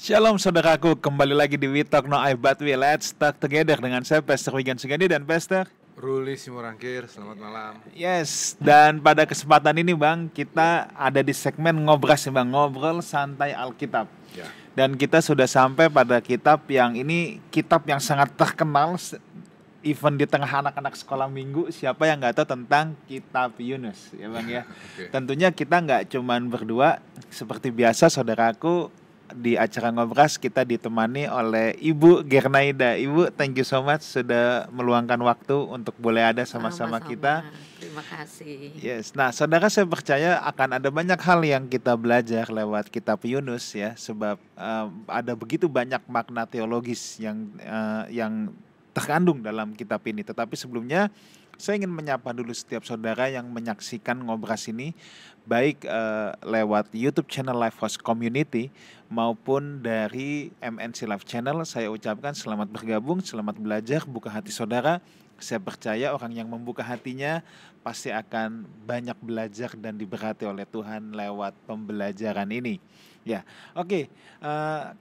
Shalom saudaraku, kembali lagi di We Talk No I But We Let's Talk Together dengan saya Pastor Wigan Sugandi dan Pastor Ruli Simorangkir. Selamat malam. Yes, dan pada kesempatan ini Bang, kita ada di segmen ngobras nih Bang, ngobrol santai Alkitab. Ya. Dan kita sudah sampai pada kitab yang ini, kitab yang sangat terkenal even di tengah anak-anak sekolah minggu. Siapa yang gak tahu tentang kitab Yunus ya Bang ya. Okay. Tentunya kita gak cuman berdua, seperti biasa saudaraku. Di acara ngobras kita ditemani oleh Ibu Gernaida. Ibu, thank you so much sudah meluangkan waktu untuk boleh ada sama-sama kita. Terima kasih. Yes, nah saudara, saya percaya akan ada banyak hal yang kita belajar lewat kitab Yunus ya, sebab ada begitu banyak makna teologis yang terkandung dalam kitab ini. Tetapi sebelumnya saya ingin menyapa dulu setiap saudara yang menyaksikan ngobras ini, baik lewat YouTube channel Lifehouse Community maupun dari MNC Live Channel. Saya ucapkan selamat bergabung, selamat belajar, buka hati saudara. Saya percaya orang yang membuka hatinya pasti akan banyak belajar dan diberkati oleh Tuhan lewat pembelajaran ini. Ya, oke.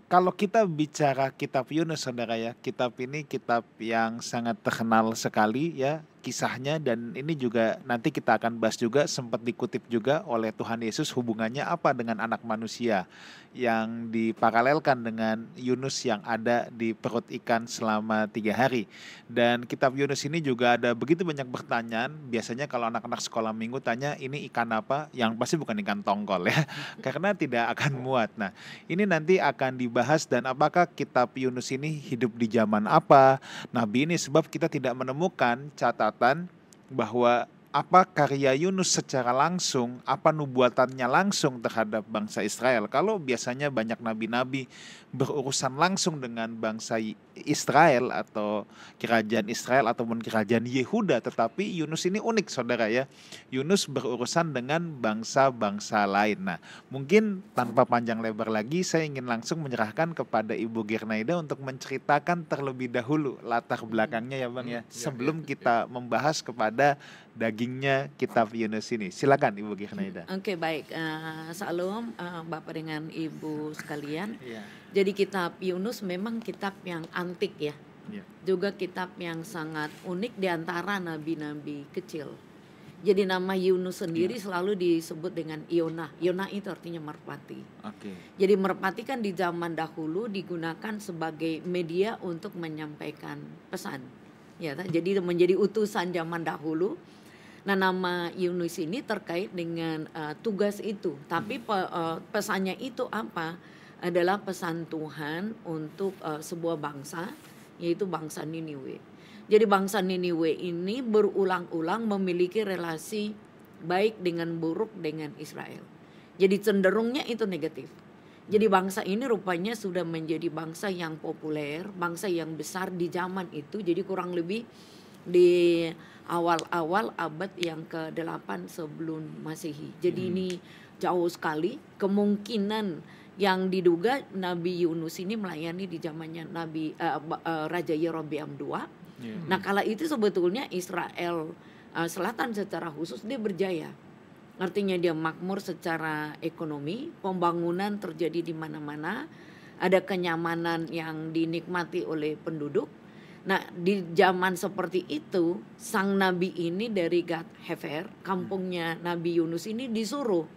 Kalau kita bicara kitab Yunus, saudara ya, kitab ini kitab yang sangat terkenal sekali ya kisahnya, dan ini juga nanti kita akan bahas juga, sempat dikutip juga oleh Tuhan Yesus hubungannya apa dengan anak manusia yang diparalelkan dengan Yunus yang ada di perut ikan selama 3 hari. Dan kitab Yunus ini juga ada begitu banyak pertanyaan. Biasanya kalau anak-anak sekolah minggu tanya ini ikan apa, yang pasti bukan ikan tongkol ya, karena tidak akan muat. Nah, ini nanti akan dibahas, dan apakah kitab Yunus ini hidup di zaman apa Nabi ini, sebab kita tidak menemukan catatan bahwa apa karya Yunus secara langsung, apa nubuatannya langsung terhadap bangsa Israel. Kalau biasanya banyak nabi-nabi berurusan langsung dengan bangsa Israel atau kerajaan Israel ataupun kerajaan Yehuda, tetapi Yunus ini unik saudara ya. Yunus berurusan dengan bangsa-bangsa lain. Nah, mungkin tanpa panjang lebar lagi, saya ingin langsung menyerahkan kepada Ibu Gernaida untuk menceritakan terlebih dahulu latar belakangnya ya Bang ya, sebelum kita membahas kepada dagingnya kitab Yunus ini. Silakan Ibu Gernaida. Oke, baik. Salam Bapak dengan Ibu sekalian. Iya. Jadi kitab Yunus memang kitab yang antik ya. Iya. Juga kitab yang sangat unik di antara nabi-nabi kecil. Jadi nama Yunus sendiri selalu disebut dengan Yonah. Yonah itu artinya merpati. Oke. Jadi merpati kan di zaman dahulu digunakan sebagai media untuk menyampaikan pesan. Ya, jadi menjadi utusan zaman dahulu. Nah, nama Yunus ini terkait dengan tugas itu. Tapi pesannya itu apa? Adalah pesan Tuhan untuk sebuah bangsa, yaitu bangsa Niniwe. Jadi bangsa Niniwe ini berulang-ulang memiliki relasi baik dengan buruk dengan Israel. Jadi cenderungnya itu negatif. Jadi bangsa ini rupanya sudah menjadi bangsa yang populer, bangsa yang besar di zaman itu. Jadi kurang lebih di awal-awal abad yang ke-8 sebelum Masehi. Jadi ini jauh sekali. Kemungkinan yang diduga Nabi Yunus ini melayani di zamannya Raja Yerobeam II. Nah, kala itu sebetulnya Israel Selatan secara khusus dia berjaya. Artinya dia makmur secara ekonomi, pembangunan terjadi di mana-mana, ada kenyamanan yang dinikmati oleh penduduk. Nah, di zaman seperti itu, sang nabi ini dari Gad Hefer, kampungnya Nabi Yunus ini disuruh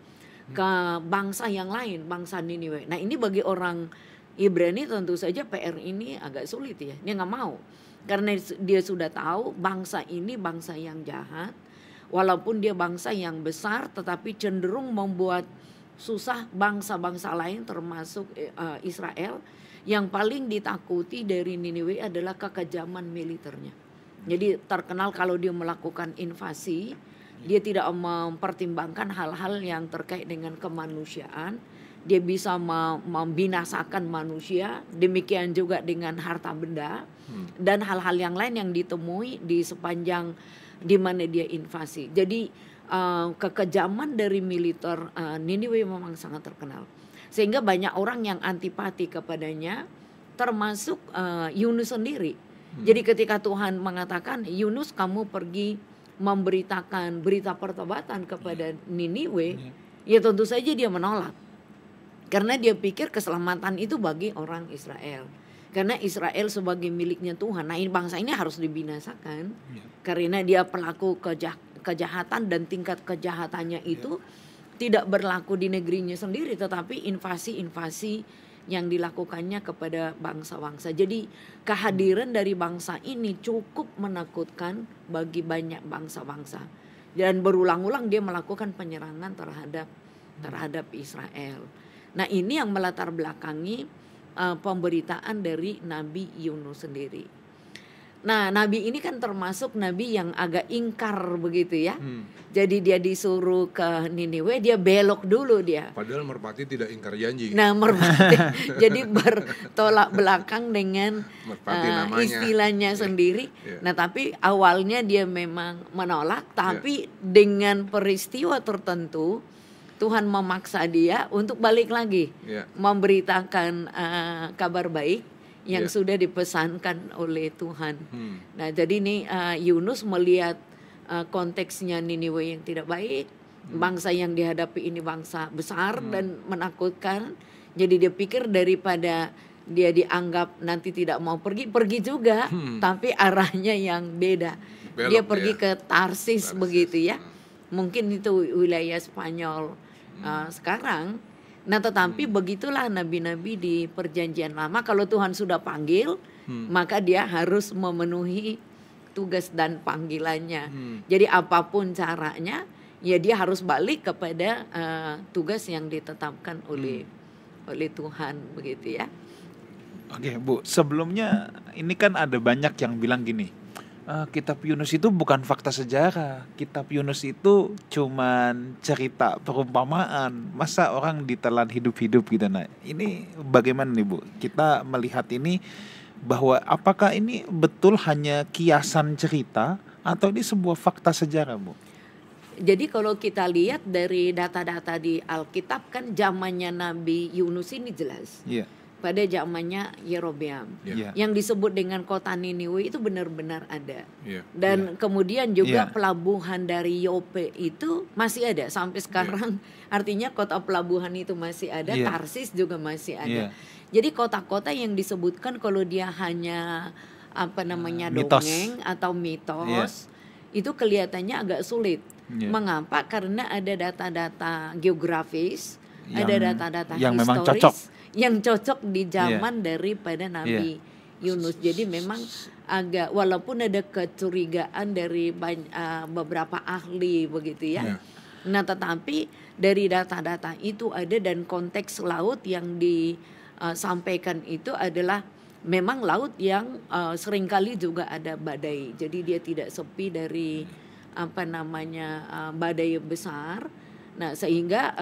ke bangsa yang lain, bangsa Niniwe. Nah, ini bagi orang Ibrani tentu saja PR ini agak sulit ya. Dia nggak mau, karena dia sudah tahu bangsa ini bangsa yang jahat. Walaupun dia bangsa yang besar, tetapi cenderung membuat susah bangsa-bangsa lain termasuk Israel. Yang paling ditakuti dari Niniwe adalah kekejaman militernya. Jadi terkenal kalau dia melakukan invasi, dia tidak mempertimbangkan hal-hal yang terkait dengan kemanusiaan. Dia bisa membinasakan manusia, demikian juga dengan harta benda dan hal-hal yang lain yang ditemui di sepanjang di mana dia invasi. Jadi kekejaman dari militer Niniwe memang sangat terkenal. Sehingga banyak orang yang antipati kepadanya, termasuk Yunus sendiri. Jadi ketika Tuhan mengatakan, Yunus kamu pergi memberitakan berita pertobatan kepada Niniwe, ya tentu saja dia menolak. Karena dia pikir keselamatan itu bagi orang Israel. Karena Israel sebagai miliknya Tuhan. Nah, ini bangsa ini harus dibinasakan. Karena dia pelaku kejahatan dan tingkat kejahatannya itu tidak berlaku di negerinya sendiri, tetapi invasi-invasi yang dilakukannya kepada bangsa-bangsa. Jadi kehadiran dari bangsa ini cukup menakutkan bagi banyak bangsa-bangsa. Dan berulang-ulang dia melakukan penyerangan terhadap Israel. Nah, ini yang melatar belakangi pemberitaan dari Nabi Yunus sendiri. Nah, nabi ini kan termasuk nabi yang agak ingkar begitu ya. Jadi dia disuruh ke Niniwe, dia belok dulu dia. Padahal merpati tidak ingkar janji. Nah, merpati jadi bertolak belakang dengan istilahnya sendiri. Nah, tapi awalnya dia memang menolak, tapi dengan peristiwa tertentu Tuhan memaksa dia untuk balik lagi, memberitakan kabar baik yang sudah dipesankan oleh Tuhan. Nah, jadi ini Yunus melihat konteksnya Niniwe yang tidak baik, bangsa yang dihadapi ini bangsa besar dan menakutkan. Jadi dia pikir daripada dia dianggap nanti tidak mau pergi juga, tapi arahnya yang beda. Belok, dia pergi ke Tarsis begitu ya. Mungkin itu wilayah Spanyol. Sekarang, nah tetapi begitulah nabi-nabi di perjanjian lama, kalau Tuhan sudah panggil, maka dia harus memenuhi tugas dan panggilannya. Jadi apapun caranya, ya dia harus balik kepada tugas yang ditetapkan oleh Tuhan begitu ya. Oke Bu, sebelumnya ini kan ada banyak yang bilang gini, Kitab Yunus itu bukan fakta sejarah. Kitab Yunus itu cuman cerita perumpamaan. Masa orang ditelan hidup-hidup gitu. Nah, ini bagaimana nih Bu? Kita melihat ini bahwa apakah ini betul hanya kiasan cerita atau ini sebuah fakta sejarah Bu? Jadi kalau kita lihat dari data-data di Alkitab kan zamannya Nabi Yunus ini jelas. Pada zamannya Yerobeam, yang disebut dengan kota Niniwe itu benar-benar ada. Dan kemudian juga pelabuhan dari Yope itu masih ada sampai sekarang. Artinya kota pelabuhan itu masih ada, Tarsis juga masih ada. Jadi kota-kota yang disebutkan kalau dia hanya dongeng atau mitos, itu kelihatannya agak sulit. Mengapa? Karena ada data-data geografis, ada data-data yang historis memang cocok, yang cocok di zaman daripada Nabi Yunus. Jadi memang agak, walaupun ada kecurigaan dari beberapa ahli begitu ya. Nah, tetapi dari data-data itu ada, dan konteks laut yang disampaikan itu adalah memang laut yang seringkali juga ada badai. Jadi dia tidak sepi dari badai besar. Nah, sehingga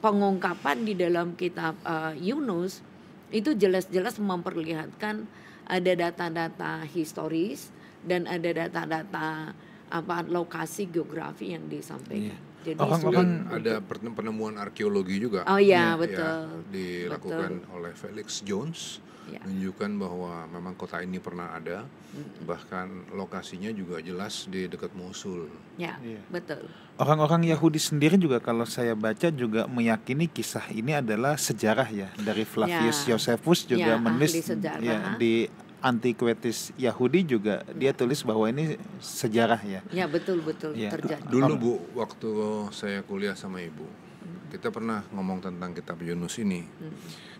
pengungkapan di dalam kitab Yunus itu jelas-jelas memperlihatkan ada data-data historis dan ada data-data lokasi geografi yang disampaikan. Jadi ada penemuan arkeologi juga. Betul. Dilakukan oleh Felix Jones, menunjukkan bahwa memang kota ini pernah ada. Bahkan lokasinya juga jelas di dekat Mosul. Betul. Orang-orang Yahudi sendiri juga kalau saya baca juga meyakini kisah ini adalah sejarah ya. Dari Flavius Josephus juga menulis di Antiquities Yahudi juga dia tulis bahwa ini sejarah ya. Betul terjadi. Dulu Bu, waktu saya kuliah sama Ibu, kita pernah ngomong tentang kitab Yunus ini.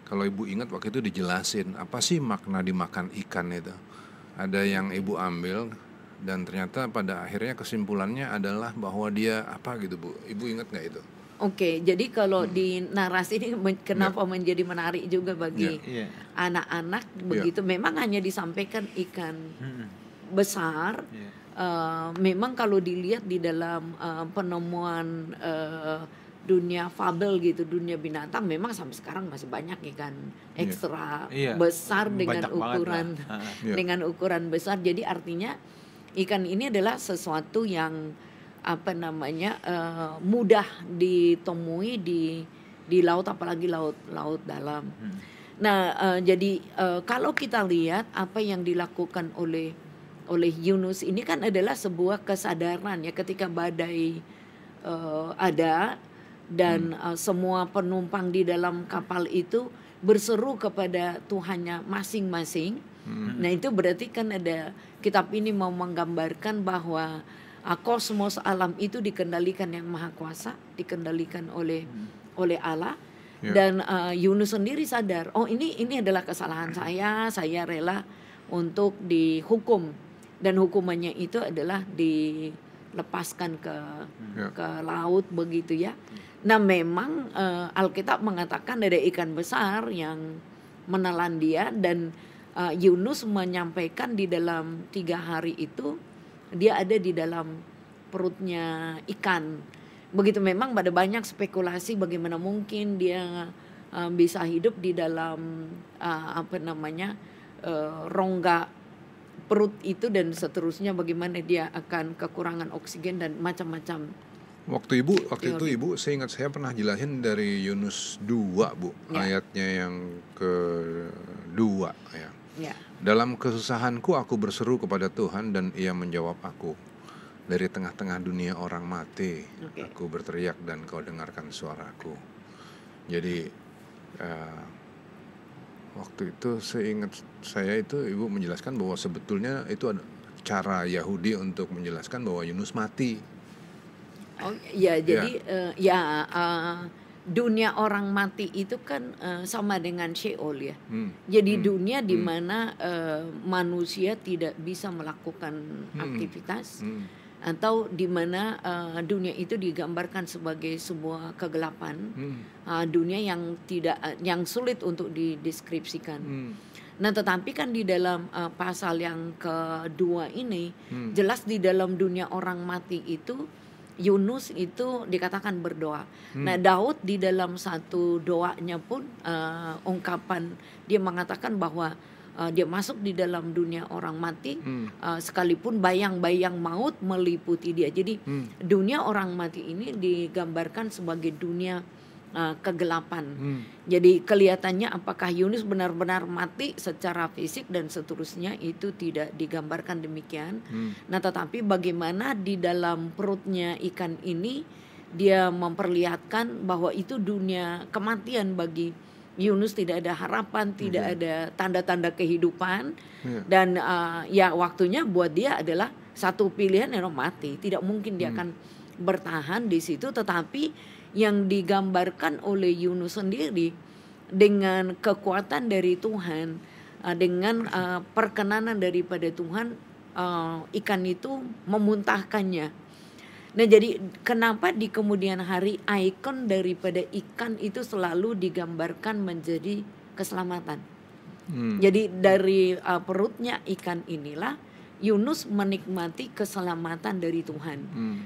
Kalau Ibu ingat waktu itu dijelasin apa sih makna dimakan ikan itu. Ada yang Ibu ambil dan ternyata pada akhirnya kesimpulannya adalah bahwa dia apa gitu Bu. Ibu ingat gak itu? Oke, jadi kalau di narasi ini kenapa menjadi menarik juga bagi anak-anak begitu. Memang hanya disampaikan ikan besar. Memang kalau dilihat di dalam penemuan dunia fabel gitu, dunia binatang, memang sampai sekarang masih banyak ikan ekstra besar dengan ukuran dengan ukuran besar. Jadi artinya ikan ini adalah sesuatu yang mudah ditemui di laut, apalagi laut dalam. Nah, jadi kalau kita lihat apa yang dilakukan oleh Yunus ini kan adalah sebuah kesadaran ya, ketika badai ada, dan semua penumpang di dalam kapal itu berseru kepada Tuhannya masing-masing. Nah itu berarti kan ada, kitab ini mau menggambarkan bahwa kosmos alam itu dikendalikan yang maha kuasa, dikendalikan oleh Allah. Dan Yunus sendiri sadar, oh ini adalah kesalahan saya rela untuk dihukum, dan hukumannya itu adalah dilepaskan ke laut begitu ya. Nah memang Alkitab mengatakan ada ikan besar yang menelan dia, dan Yunus menyampaikan di dalam 3 hari itu dia ada di dalam perutnya ikan. Begitu, memang ada banyak spekulasi bagaimana mungkin dia bisa hidup di dalam rongga perut itu dan seterusnya, bagaimana dia akan kekurangan oksigen dan macam-macam. Waktu itu Ibu, saya ingat saya pernah jelasin dari Yunus 2 Bu, ayatnya yang ke-2 ya. Dalam kesusahanku aku berseru kepada Tuhan dan Ia menjawab aku. Dari tengah-tengah dunia orang mati, aku berteriak dan Kau dengarkan suaraku. Jadi waktu itu seingat saya itu Ibu menjelaskan bahwa sebetulnya itu ada cara Yahudi untuk menjelaskan bahwa Yunus mati. Oh ya, jadi dunia orang mati itu kan sama dengan Sheol ya. Jadi dunia di mana manusia tidak bisa melakukan aktivitas, atau di mana dunia itu digambarkan sebagai sebuah kegelapan, dunia yang sulit untuk dideskripsikan. Nah, tetapi kan di dalam pasal yang kedua ini jelas di dalam dunia orang mati itu Yunus itu dikatakan berdoa. Nah, Daud di dalam satu doanya pun ungkapan dia mengatakan bahwa dia masuk di dalam dunia orang mati, sekalipun bayang-bayang maut meliputi dia. Jadi dunia orang mati ini digambarkan sebagai dunia kegelapan. Jadi kelihatannya apakah Yunus benar-benar mati secara fisik dan seterusnya itu tidak digambarkan demikian. Nah, tetapi bagaimana di dalam perutnya ikan ini dia memperlihatkan bahwa itu dunia kematian bagi Yunus, tidak ada harapan, tidak ada tanda-tanda kehidupan, dan ya waktunya buat dia adalah satu pilihan, yang mati. Tidak mungkin dia akan bertahan di situ. Tetapi yang digambarkan oleh Yunus sendiri dengan kekuatan dari Tuhan, dengan perkenanan daripada Tuhan, ikan itu memuntahkannya. Nah, jadi kenapa di kemudian hari ikon daripada ikan itu selalu digambarkan menjadi keselamatan. Jadi dari perutnya ikan inilah Yunus menikmati keselamatan dari Tuhan.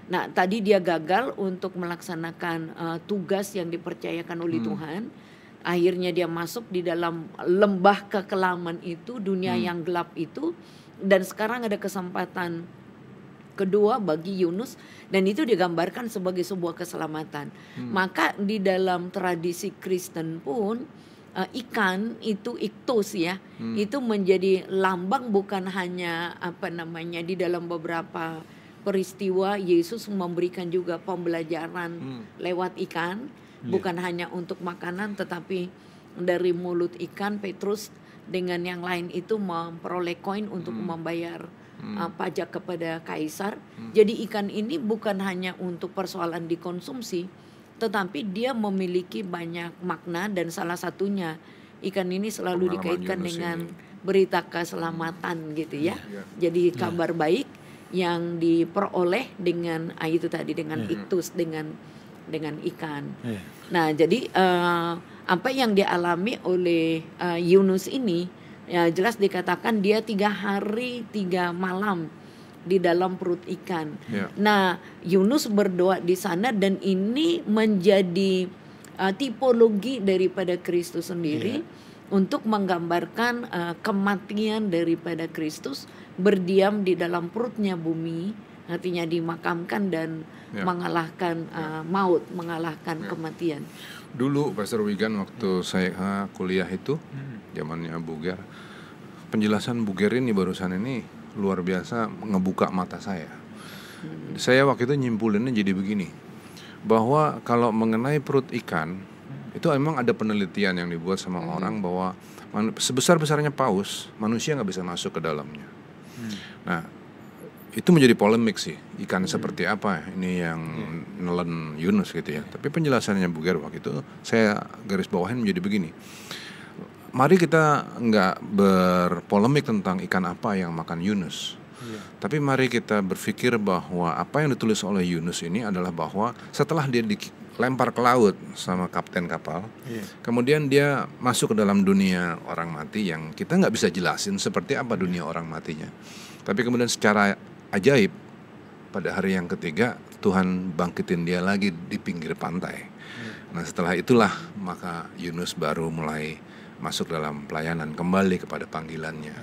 Nah, tadi dia gagal untuk melaksanakan tugas yang dipercayakan oleh Tuhan. Akhirnya dia masuk di dalam lembah kekelaman itu, dunia yang gelap itu. Dan sekarang ada kesempatan kedua bagi Yunus, dan itu digambarkan sebagai sebuah keselamatan. Maka di dalam tradisi Kristen pun ikan itu iktus ya, itu menjadi lambang, bukan hanya di dalam beberapa peristiwa Yesus memberikan juga pembelajaran lewat ikan, bukan hanya untuk makanan, tetapi dari mulut ikan Petrus dengan yang lain itu memperoleh koin untuk membayar pajak kepada kaisar. Jadi ikan ini bukan hanya untuk persoalan dikonsumsi, tetapi dia memiliki banyak makna, dan salah satunya ikan ini selalu dikaitkan dengan berita keselamatan gitu ya. Jadi kabar baik yang diperoleh dengan itu tadi, dengan iktus, dengan ikan. Nah, jadi apa yang dialami oleh Yunus ini ya jelas dikatakan dia 3 hari 3 malam di dalam perut ikan. Nah, Yunus berdoa di sana, dan ini menjadi tipologi daripada Kristus sendiri untuk menggambarkan kematian daripada Kristus berdiam di dalam perutnya bumi, artinya dimakamkan dan mengalahkan maut, mengalahkan kematian. Dulu Pastor Wigan waktu saya kuliah itu, zamannya Buger, penjelasan Buger ini barusan ini luar biasa ngebuka mata saya. Saya waktu itu nyimpulinnya jadi begini. bahwa kalau mengenai perut ikan itu memang ada penelitian yang dibuat sama orang bahwa sebesar-besarnya paus manusia nggak bisa masuk ke dalamnya. Nah, itu menjadi polemik sih, ikan seperti apa ini yang nelen Yunus gitu ya. Tapi penjelasannya Bu Ger waktu itu saya garis bawahin menjadi begini. Mari kita nggak berpolemik tentang ikan apa yang makan Yunus. Tapi mari kita berpikir bahwa apa yang ditulis oleh Yunus ini adalah bahwa setelah dia dilempar ke laut sama kapten kapal, kemudian dia masuk ke dalam dunia orang mati yang kita nggak bisa jelasin seperti apa dunia orang matinya. Tapi kemudian secara ajaib pada hari yang ketiga Tuhan bangkitin dia lagi di pinggir pantai. Nah setelah itulah maka Yunus baru mulai masuk dalam pelayanan, kembali kepada panggilannya.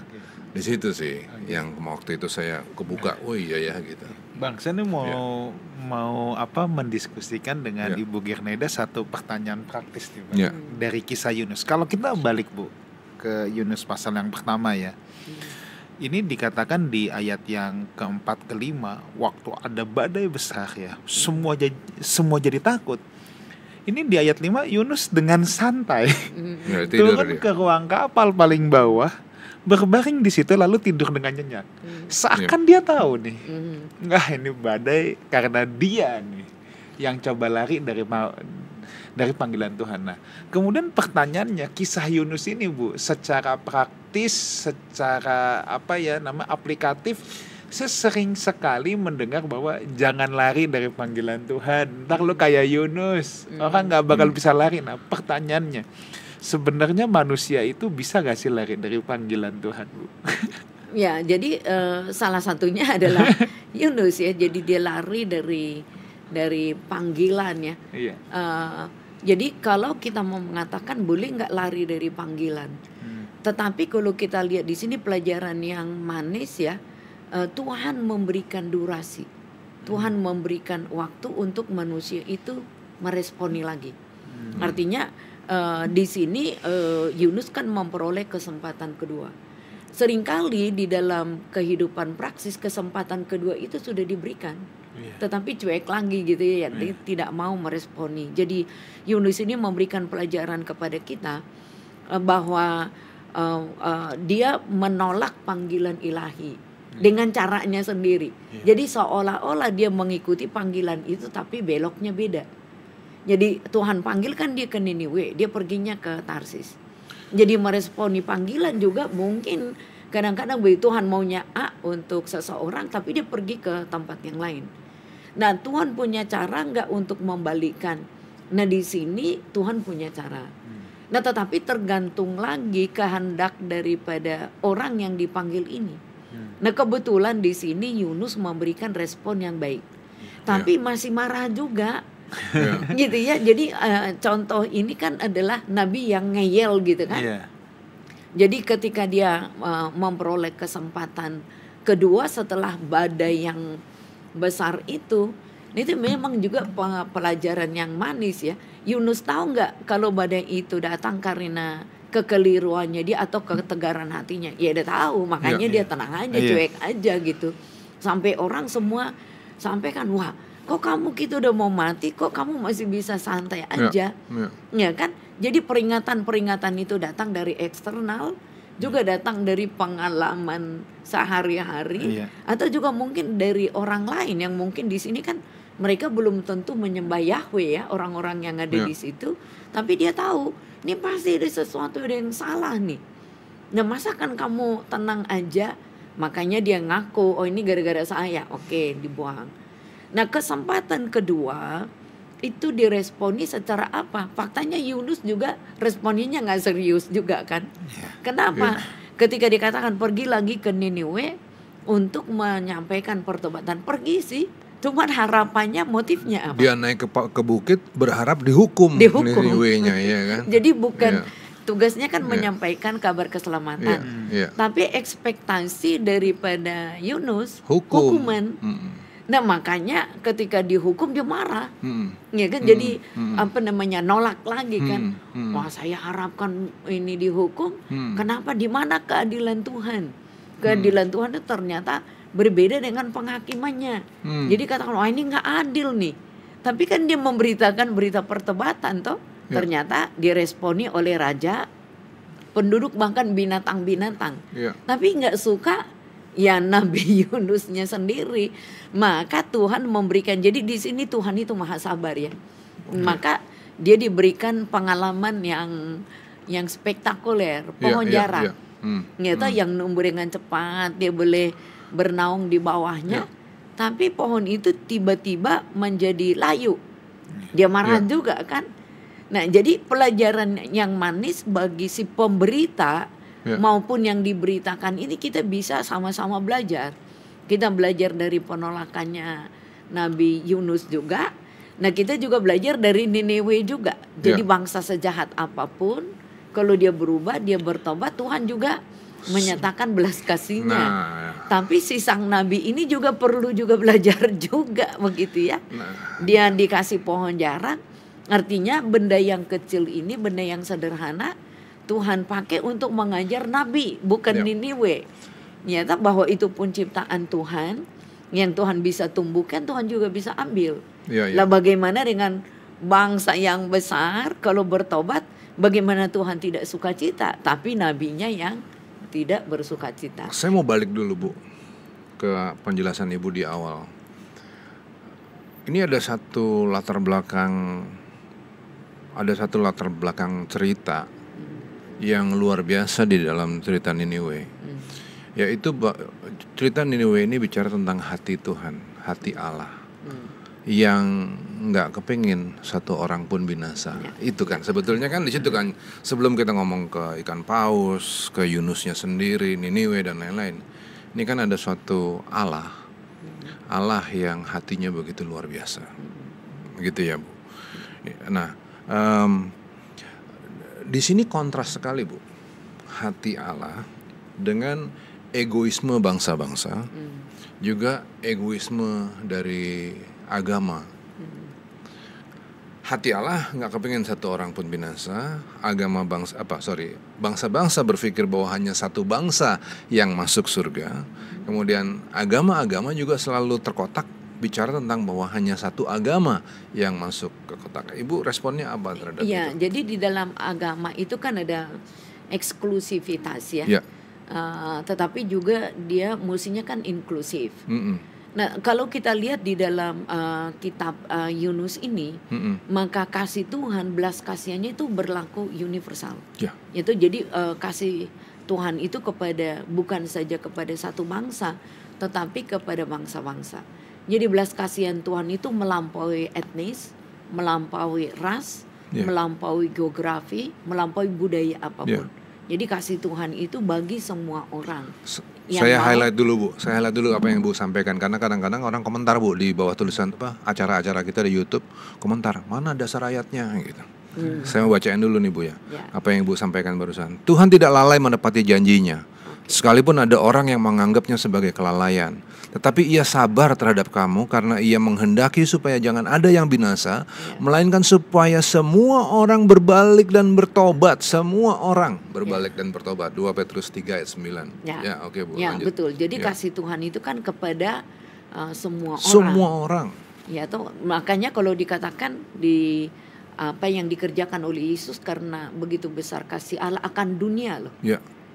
Di situ sih yang waktu itu saya kebuka, oh iya ya gitu. Bang, saya nih mau mendiskusikan dengan Ibu Girneda satu pertanyaan praktis nih, Bang. Dari kisah Yunus. Kalau kita balik Bu ke Yunus pasal yang pertama ya. Ini dikatakan di ayat yang keempat kelima, waktu ada badai besar ya, semua jadi takut. Ini di ayat 5 Yunus dengan santai turun ke ruang kapal paling bawah, berbaring di situ lalu tidur dengan nyenyak. Seakan dia tahu nih, nggak ini badai karena dia nih yang coba lari dari panggilan Tuhan. Nah, kemudian pertanyaannya, kisah Yunus ini Bu, secara praktis, secara aplikatif, saya sering sekali mendengar bahwa jangan lari dari panggilan Tuhan. Ntar lu kayak Yunus, orang nggak bakal bisa lari. Nah, pertanyaannya, sebenarnya manusia itu bisa gak sih lari dari panggilan Tuhan, Bu? Ya, jadi salah satunya adalah Yunus ya. Jadi dia lari dari panggilannya. Iya. Jadi kalau kita mau mengatakan boleh nggak lari dari panggilan, tetapi kalau kita lihat di sini pelajaran yang manis ya, Tuhan memberikan durasi, Tuhan memberikan waktu untuk manusia itu meresponi lagi. Artinya di sini Yunus kan memperoleh kesempatan kedua. Seringkali di dalam kehidupan praksis kesempatan kedua itu sudah diberikan, tetapi cuek lagi gitu ya, dia tidak mau meresponi. Jadi Yunus ini memberikan pelajaran kepada kita bahwa dia menolak panggilan ilahi dengan caranya sendiri. Jadi seolah-olah dia mengikuti panggilan itu tapi beloknya beda. Jadi Tuhan panggilkan dia ke Niniwe, dia perginya ke Tarsis. Jadi meresponi panggilan juga mungkin kadang-kadang Tuhan maunya A untuk seseorang tapi dia pergi ke tempat yang lain. Nah, Tuhan punya cara enggak untuk membalikkan. Nah, di sini Tuhan punya cara. Nah, tetapi tergantung lagi kehendak daripada orang yang dipanggil ini. Nah, kebetulan di sini Yunus memberikan respon yang baik. Tapi masih marah juga. Gitu ya. Jadi contoh ini kan adalah nabi yang ngeyel gitu kan. Jadi ketika dia memperoleh kesempatan kedua setelah badai yang besar itu memang juga pelajaran yang manis ya. Yunus tahu nggak kalau badai itu datang karena kekeliruannya dia atau ketegaran hatinya? Ya dia tahu, makanya dia tenang aja, cuek aja gitu. Sampai orang semua sampaikan, wah kok kamu gitu udah mau mati, kok kamu masih bisa santai aja, ya kan? Jadi peringatan-peringatan itu datang dari eksternal, juga datang dari pengalaman sehari-hari, atau juga mungkin dari orang lain yang mungkin di sini kan mereka belum tentu menyembah Yahweh ya, orang-orang yang ada di situ, tapi dia tahu ini pasti ada sesuatu yang salah nih. Nah, masa kan kamu tenang aja? Makanya dia ngaku, oh ini gara-gara saya, oke, dibuang. Nah, kesempatan kedua itu diresponi secara apa? Faktanya Yunus juga responnya nggak serius juga kan? Kenapa? Ketika dikatakan pergi lagi ke Niniwe untuk menyampaikan pertobatan, pergi sih. Cuman harapannya, motifnya apa? Dia naik ke bukit berharap dihukum. Niniwe-nya, ya kan? Jadi bukan tugasnya kan menyampaikan kabar keselamatan, tapi ekspektasi daripada Yunus hukuman. Nah, makanya ketika dihukum dia marah, ya kan? Jadi nolak lagi kan? Wah, saya harapkan ini dihukum. Kenapa? Di mana keadilan Tuhan? Keadilan Tuhan itu ternyata berbeda dengan penghakimannya. Jadi katakan, wah ini nggak adil nih. Tapi kan dia memberitakan berita pertobatan toh. Ya. Ternyata diresponi oleh raja, penduduk bahkan binatang-binatang. Ya. Tapi nggak suka ya Nabi Yunusnya sendiri. Maka Tuhan memberikan. Jadi di sini Tuhan itu maha sabar ya. Maka dia diberikan pengalaman yang spektakuler, pohon jarang. Ternyata yang numbuh dengan cepat, dia boleh bernaung di bawahnya. Tapi pohon itu tiba-tiba menjadi layu. Dia marah juga kan. Nah, jadi pelajaran yang manis bagi si pemberita maupun yang diberitakan ini, kita bisa sama-sama belajar. Kita belajar dari penolakannya Nabi Yunus juga. Nah, kita juga belajar dari Niniwe juga. Jadi bangsa sejahat apapun, kalau dia berubah, dia bertobat, Tuhan juga menyatakan belas kasihnya. Tapi si sang nabi ini juga perlu juga belajar juga begitu ya. Dia dikasih pohon jarang, artinya benda yang kecil ini, benda yang sederhana, Tuhan pakai untuk mengajar nabi, bukan Niniwe. Nyata bahwa itu pun ciptaan Tuhan, yang Tuhan bisa tumbuhkan, Tuhan juga bisa ambil. Lah bagaimana dengan bangsa yang besar kalau bertobat, bagaimana Tuhan tidak sukacita, tapi nabinya yang tidak bersukacita. Saya mau balik dulu Bu ke penjelasan Ibu di awal. Ini ada satu latar belakang cerita yang luar biasa di dalam cerita Niniwe. Yaitu cerita Niniwe ini bicara tentang hati Tuhan, hati Allah, yang nggak kepingin satu orang pun binasa. Itu kan sebetulnya kan di situ kan, sebelum kita ngomong ke ikan paus, ke Yunusnya sendiri, Niniwe dan lain-lain. Ini kan ada suatu Allah yang hatinya begitu luar biasa, begitu ya Bu. Nah, di sini kontras sekali Bu, hati Allah dengan egoisme bangsa-bangsa, juga egoisme dari agama. Hati Allah nggak kepingin satu orang pun binasa. Bangsa-bangsa berpikir bahwa hanya satu bangsa yang masuk surga. Kemudian agama-agama juga selalu terkotak bicara tentang bahwa hanya satu agama yang masuk ke kotak. Ibu responnya apa terhadap itu? Jadi di dalam agama itu kan ada eksklusivitas ya. Tetapi juga dia mestinya kan inklusif. Nah, kalau kita lihat di dalam kitab Yunus ini, maka kasih Tuhan, belas kasihannya itu berlaku universal. Itu jadi kasih Tuhan itu bukan saja kepada satu bangsa, tetapi kepada bangsa-bangsa. Jadi belas kasihan Tuhan itu melampaui etnis, melampaui ras, melampaui geografi, melampaui budaya apapun. Jadi kasih Tuhan itu bagi semua orang. Saya highlight dulu apa yang Bu sampaikan, karena kadang-kadang orang komentar Bu di bawah tulisan acara-acara kita di YouTube, komentar mana dasar ayatnya gitu. Saya mau bacain dulu nih Bu ya. Apa yang Bu sampaikan barusan. Tuhan tidak lalai menepati janjinya. Sekalipun ada orang yang menganggapnya sebagai kelalaian, tetapi ia sabar terhadap kamu karena ia menghendaki supaya jangan ada yang binasa, melainkan supaya semua orang berbalik dan bertobat. Semua orang berbalik dan bertobat. 2 Petrus 3 ayat 9. Oke Bu, lanjut. Betul. Jadi kasih Tuhan itu kan kepada semua orang. Semua orang. Makanya kalau dikatakan di apa yang dikerjakan oleh Yesus, karena begitu besar kasih Allah akan dunia loh.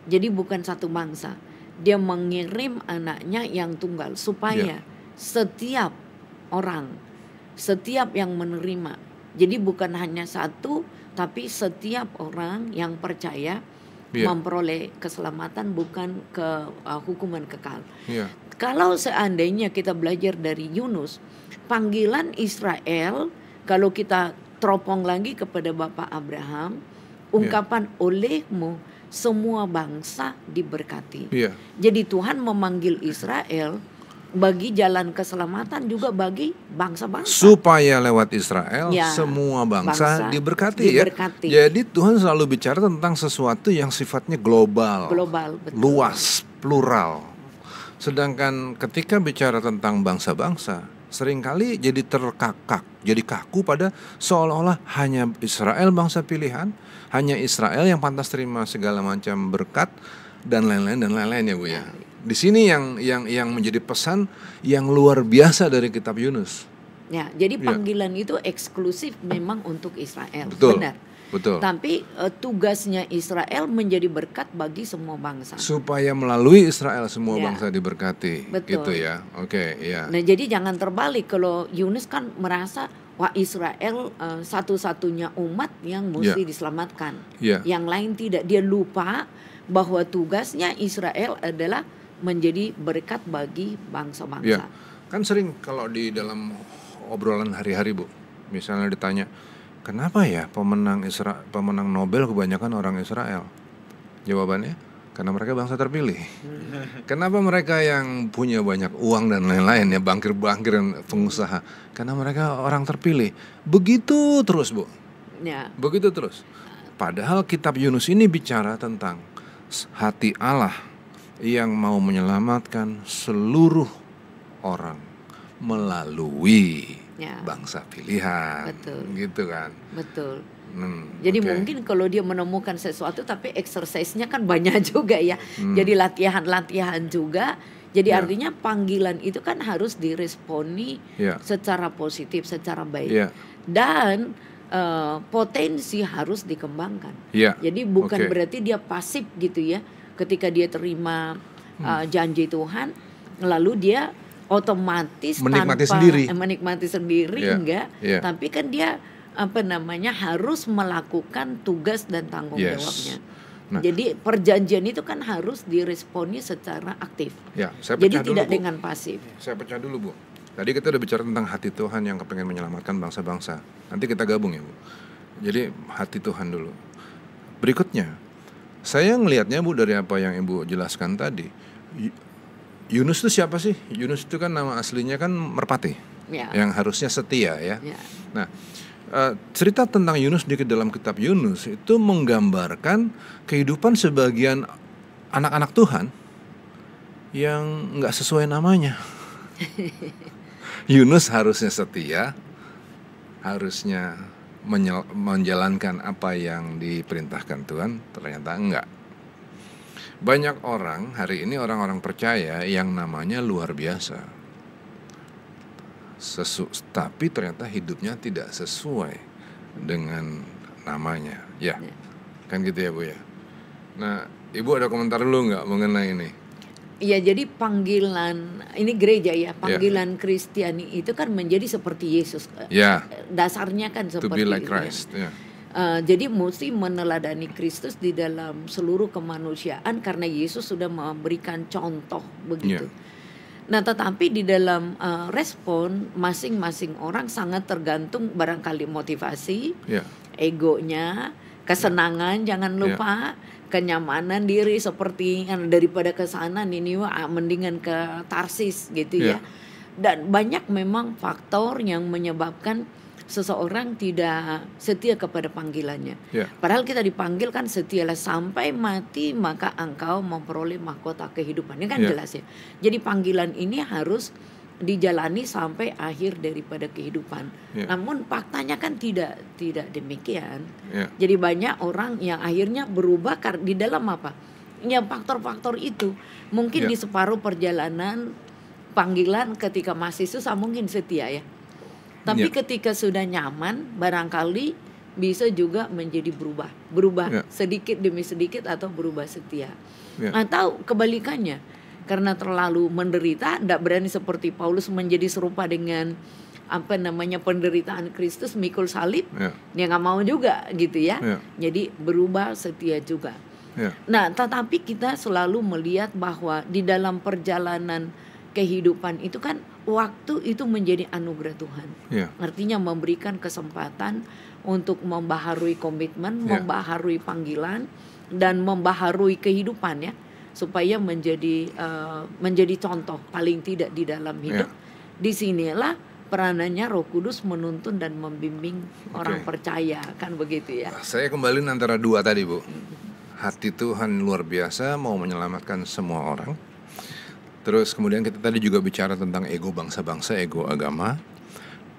Jadi bukan satu bangsa. Dia mengirim anaknya yang tunggal supaya setiap orang, setiap yang menerima. Jadi bukan hanya satu, tapi setiap orang yang percaya memperoleh keselamatan, bukan hukuman kekal. Kalau seandainya kita belajar dari Yunus, panggilan Israel, kalau kita teropong lagi kepada Bapak Abraham, ungkapan olehmu semua bangsa diberkati. Jadi Tuhan memanggil Israel bagi jalan keselamatan, juga bagi bangsa-bangsa. Supaya lewat Israel semua bangsa diberkati ya. Jadi Tuhan selalu bicara tentang sesuatu yang sifatnya global betul. Luas, plural. Sedangkan ketika bicara tentang bangsa-bangsa, seringkali jadi terkakak, jadi kaku pada seolah-olah hanya Israel bangsa pilihan, hanya Israel yang pantas terima segala macam berkat dan lain-lain ya Bu ya. Di sini yang menjadi pesan yang luar biasa dari kitab Yunus. Ya, jadi Ya. panggilan itu eksklusif memang untuk Israel. Betul. Benar. Betul. Tapi tugasnya Israel menjadi berkat bagi semua bangsa. Supaya melalui Israel semua Ya. bangsa diberkati. Betul. Gitu ya. Oke, ya. Nah, jadi jangan terbalik kalau Yunus kan merasa wah Israel satu-satunya umat yang mesti diselamatkan. Ya. Yang lain tidak. Dia lupa bahwa tugasnya Israel adalah menjadi berkat bagi bangsa-bangsa. Ya. Kan sering kalau di dalam obrolan hari-hari, Bu, misalnya ditanya, kenapa ya pemenang Nobel kebanyakan orang Israel? Jawabannya, karena mereka bangsa terpilih. Kenapa mereka yang punya banyak uang dan lain-lain ya, bangkir-bangkir dan pengusaha? Karena mereka orang terpilih. Begitu terus, Bu. Ya. Begitu terus. Padahal kitab Yunus ini bicara tentang hati Allah yang mau menyelamatkan seluruh orang melalui bangsa pilihan. Betul. Gitu kan. Betul. Jadi mungkin kalau dia menemukan sesuatu tapi exercise-nya kan banyak juga ya. Jadi latihan-latihan juga. Jadi artinya panggilan itu kan harus diresponi secara positif, secara baik. Dan potensi harus dikembangkan. Jadi bukan berarti dia pasif gitu ya. Ketika dia terima janji Tuhan, lalu dia otomatis menikmati tanpa sendiri. Menikmati sendiri enggak. Tapi kan dia harus melakukan tugas dan tanggung jawabnya. Nah, jadi perjanjian itu kan harus diresponi secara aktif. Jadi tidak dengan pasif. Saya pecah dulu, Bu. Tadi kita udah bicara tentang hati Tuhan yang kepengen menyelamatkan bangsa-bangsa. Nanti kita gabung ya, Bu. Jadi hati Tuhan dulu. Berikutnya, saya ngelihatnya, Bu, dari apa yang Ibu jelaskan tadi. Yunus itu siapa sih? Yunus itu kan nama aslinya kan merpati, yang harusnya setia ya. Nah, cerita tentang Yunus di dalam kitab Yunus itu menggambarkan kehidupan sebagian anak-anak Tuhan yang nggak sesuai namanya. Yunus harusnya setia, harusnya menjalankan apa yang diperintahkan Tuhan, ternyata enggak. Banyak orang hari ini, orang-orang percaya yang namanya luar biasa, tapi ternyata hidupnya tidak sesuai dengan namanya. Kan gitu ya, Bu ya. Nah, Ibu ada komentar dulu nggak mengenai ini? Iya, jadi panggilan ini gereja ya, panggilan Kristiani itu kan menjadi seperti Yesus. Dasarnya kan seperti to be like itu. Christ. Jadi mesti meneladani Kristus di dalam seluruh kemanusiaan karena Yesus sudah memberikan contoh begitu. Nah, tetapi di dalam respon masing-masing orang sangat tergantung barangkali motivasi, egonya, kesenangan jangan lupa, kenyamanan diri seperti daripada ke sana Niniwa mendingan ke Tarsis gitu ya. Dan banyak memang faktor yang menyebabkan seseorang tidak setia kepada panggilannya. Padahal kita dipanggil kan setialah sampai mati maka engkau memperoleh mahkota kehidupan. Ini kan jelas ya. Jadi panggilan ini harus dijalani sampai akhir daripada kehidupan. Namun faktanya kan tidak demikian. Jadi banyak orang yang akhirnya berubah di dalam apa? Ya faktor-faktor itu. Mungkin di separuh perjalanan panggilan ketika masih susah mungkin setia ya. Tapi ketika sudah nyaman, barangkali bisa juga menjadi berubah sedikit demi sedikit atau berubah setia. Atau kebalikannya, karena terlalu menderita, tidak berani seperti Paulus menjadi serupa dengan penderitaan Kristus, mikul salib, dia nggak mau juga gitu ya. Jadi berubah setia juga. Nah, tetapi kita selalu melihat bahwa di dalam perjalanan kehidupan itu kan waktu itu menjadi anugerah Tuhan. Artinya memberikan kesempatan untuk membaharui komitmen, membaharui panggilan dan membaharui kehidupan ya, supaya menjadi contoh paling tidak di dalam hidup. Disinilah peranannya Roh Kudus menuntun dan membimbing orang percaya, kan begitu ya. Saya kembali antara dua tadi, Bu. Hati Tuhan luar biasa mau menyelamatkan semua orang. Terus kemudian kita tadi juga bicara tentang ego bangsa-bangsa, ego agama.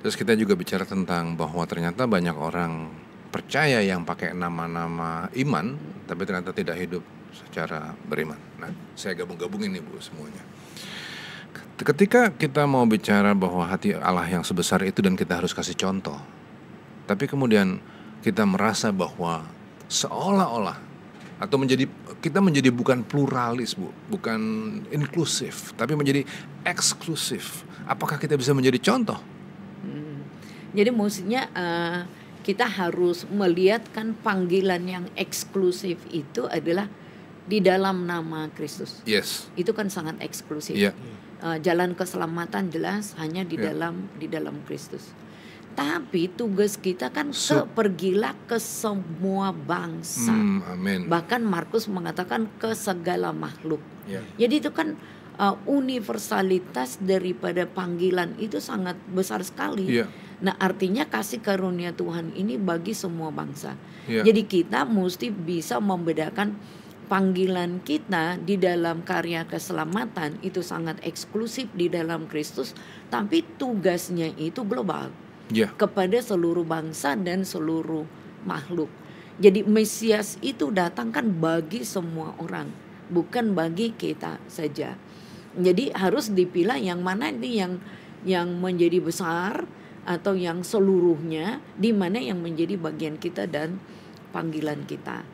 Terus kita juga bicara tentang bahwa ternyata banyak orang percaya yang pakai nama-nama iman, tapi ternyata tidak hidup secara beriman. Nah, saya gabung-gabungin nih, Bu, semuanya. Ketika kita mau bicara bahwa hati Allah yang sebesar itu dan kita harus kasih contoh, tapi kemudian kita merasa bahwa seolah-olah atau kita menjadi bukan pluralis, Bu, bukan inklusif, tapi menjadi eksklusif. Apakah kita bisa menjadi contoh? Jadi maksudnya kita harus melihatkan panggilan yang eksklusif itu adalah di dalam nama Kristus. Yes. Itu kan sangat eksklusif. Yeah. Jalan keselamatan jelas hanya di dalam Kristus. Tapi tugas kita kan pergilah ke semua bangsa. Amin. Bahkan Markus mengatakan ke segala makhluk. Yeah. Jadi itu kan universalitas daripada panggilan itu sangat besar sekali. Yeah. Nah, artinya kasih karunia Tuhan ini bagi semua bangsa. Yeah. Jadi kita mesti bisa membedakan panggilan kita di dalam karya keselamatan itu sangat eksklusif di dalam Kristus, tapi tugasnya itu global. Yeah. Kepada seluruh bangsa dan seluruh makhluk. Jadi Mesias itu datang kan bagi semua orang, bukan bagi kita saja. Jadi harus dipilah yang mana ini yang menjadi besar atau yang seluruhnya, di mana yang menjadi bagian kita dan panggilan kita.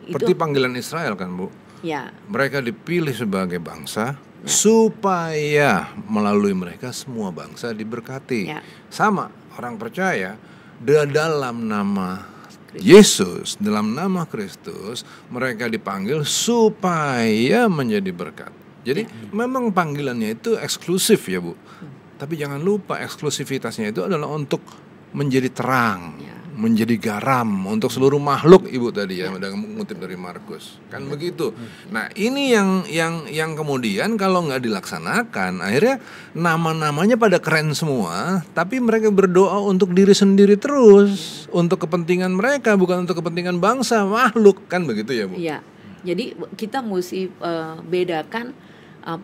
Seperti panggilan Israel kan, Bu? Ya. Mereka dipilih sebagai bangsa supaya melalui mereka semua bangsa diberkati. Ya. Sama orang percaya dalam nama Yesus, dalam nama Kristus, mereka dipanggil supaya menjadi berkat. Jadi memang panggilannya itu eksklusif ya, Bu. Tapi jangan lupa eksklusivitasnya itu adalah untuk menjadi terang, menjadi garam untuk seluruh makhluk, Ibu tadi ya, udah mengutip dari Markus. Kan begitu. Nah, ini yang kemudian kalau nggak dilaksanakan, akhirnya nama-namanya pada keren semua, tapi mereka berdoa untuk diri sendiri terus, untuk kepentingan mereka, bukan untuk kepentingan bangsa, makhluk, kan begitu ya, Bu? Iya. Jadi kita mesti bedakan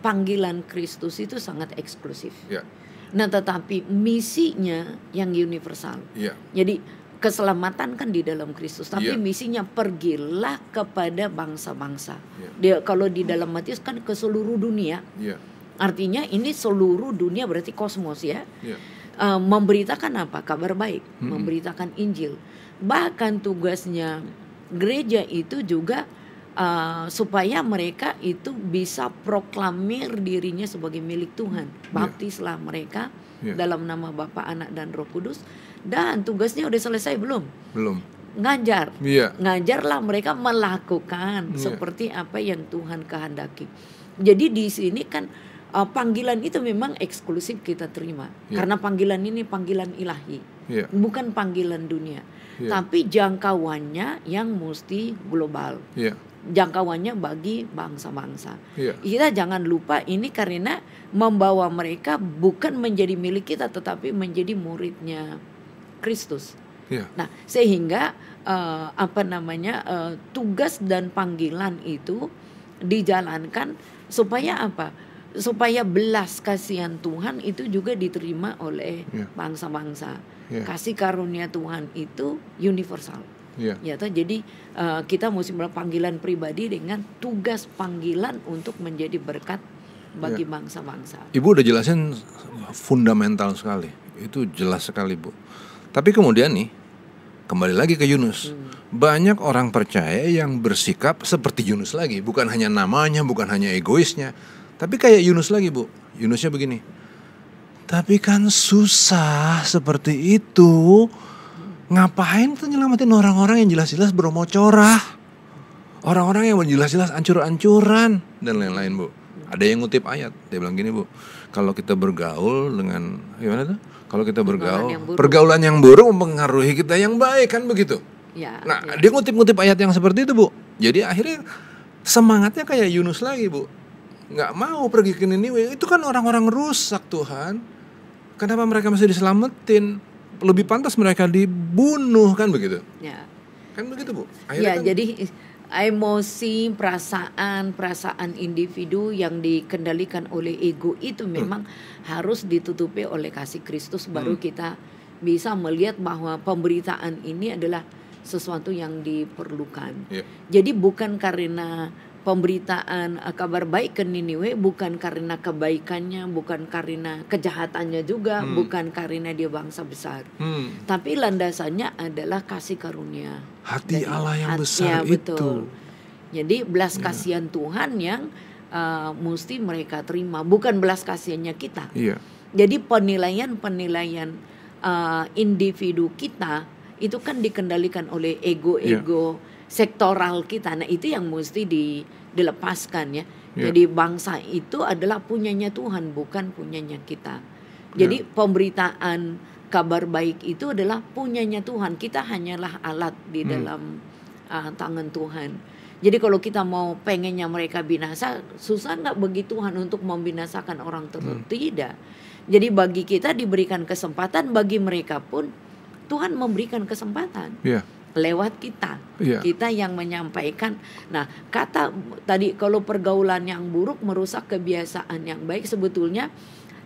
panggilan Kristus itu sangat eksklusif. Ya. Nah, tetapi misinya yang universal. Ya. Jadi keselamatan kan di dalam Kristus, tapi Ya. misinya pergilah kepada bangsa-bangsa. Ya. Dia kalau di dalam Matius kan ke seluruh dunia. Ya. Artinya ini seluruh dunia berarti kosmos ya. Ya. Memberitakan apa? Kabar baik, memberitakan Injil. Bahkan tugasnya gereja itu juga supaya mereka itu bisa proklamir dirinya sebagai milik Tuhan. Baptislah mereka dalam nama Bapa, Anak dan Roh Kudus. Dan tugasnya udah selesai belum? Belum. Ngajar. Iya. Ngajarlah mereka melakukan seperti apa yang Tuhan kehendaki. Jadi di sini kan panggilan itu memang eksklusif kita terima. Karena panggilan ini panggilan ilahi. Bukan panggilan dunia. Tapi jangkauannya yang mesti global. Jangkauannya bagi bangsa-bangsa. Kita jangan lupa ini karena membawa mereka bukan menjadi milik kita, tetapi menjadi muridnya Kristus. Nah, sehingga tugas dan panggilan itu dijalankan supaya apa? Supaya belas kasihan Tuhan itu juga diterima oleh bangsa-bangsa. Kasih karunia Tuhan itu universal. Ya, jadi kita mesti berpanggilan pribadi dengan tugas panggilan untuk menjadi berkat bagi bangsa-bangsa. Ibu udah jelasin fundamental sekali, itu jelas sekali, Bu. Tapi kemudian nih, kembali lagi ke Yunus. Banyak orang percaya yang bersikap seperti Yunus lagi, bukan hanya namanya, bukan hanya egoisnya, tapi kayak Yunus lagi, Bu. Yunusnya begini. Tapi kan susah seperti itu. Ngapain tuh nyelamatin orang-orang yang jelas-jelas bermocorah, orang-orang yang jelas-jelas ancur-ancuran dan lain-lain, Bu. Ada yang ngutip ayat, dia bilang gini, Bu, kalau kita bergaul dengan gimana tuh? Kalau kita bergaul, pergaulan yang buruk mempengaruhi kita yang baik, kan begitu. Dia ngutip-ngutip ayat yang seperti itu, Bu. Jadi akhirnya semangatnya kayak Yunus lagi, Bu. Nggak mau pergi ke Niniwe. Itu kan orang-orang rusak, Tuhan. Kenapa mereka masih diselamatin? Lebih pantas mereka dibunuh, kan begitu? Kan begitu, Bu. Akhirnya jadi emosi, perasaan individu yang dikendalikan oleh ego itu memang harus ditutupi oleh kasih Kristus, baru kita bisa melihat bahwa pemberitaan ini adalah sesuatu yang diperlukan. Jadi bukan karena pemberitaan kabar baik ke Niniwe bukan karena kebaikannya, bukan karena kejahatannya juga, bukan karena dia bangsa besar. Tapi landasannya adalah kasih karunia. Hati Jadi, Allah yang ya, besar betul. Jadi belas kasihan Tuhan yang mesti mereka terima, bukan belas kasihannya kita. Iya. Jadi penilaian individu kita itu kan dikendalikan oleh ego-ego sektoral kita. Nah itu yang mesti dilepaskan ya. Jadi bangsa itu adalah punyanya Tuhan, bukan punyanya kita. Jadi pemberitaan kabar baik itu adalah punyanya Tuhan. Kita hanyalah alat di dalam tangan Tuhan. Jadi kalau kita mau pengennya mereka binasa, susah nggak bagi Tuhan untuk membinasakan orang tertentu? Tidak. Jadi bagi kita diberikan kesempatan, bagi mereka pun Tuhan memberikan kesempatan. Lewat kita, kita yang menyampaikan. Nah, kata tadi kalau pergaulan yang buruk merusak kebiasaan yang baik, sebetulnya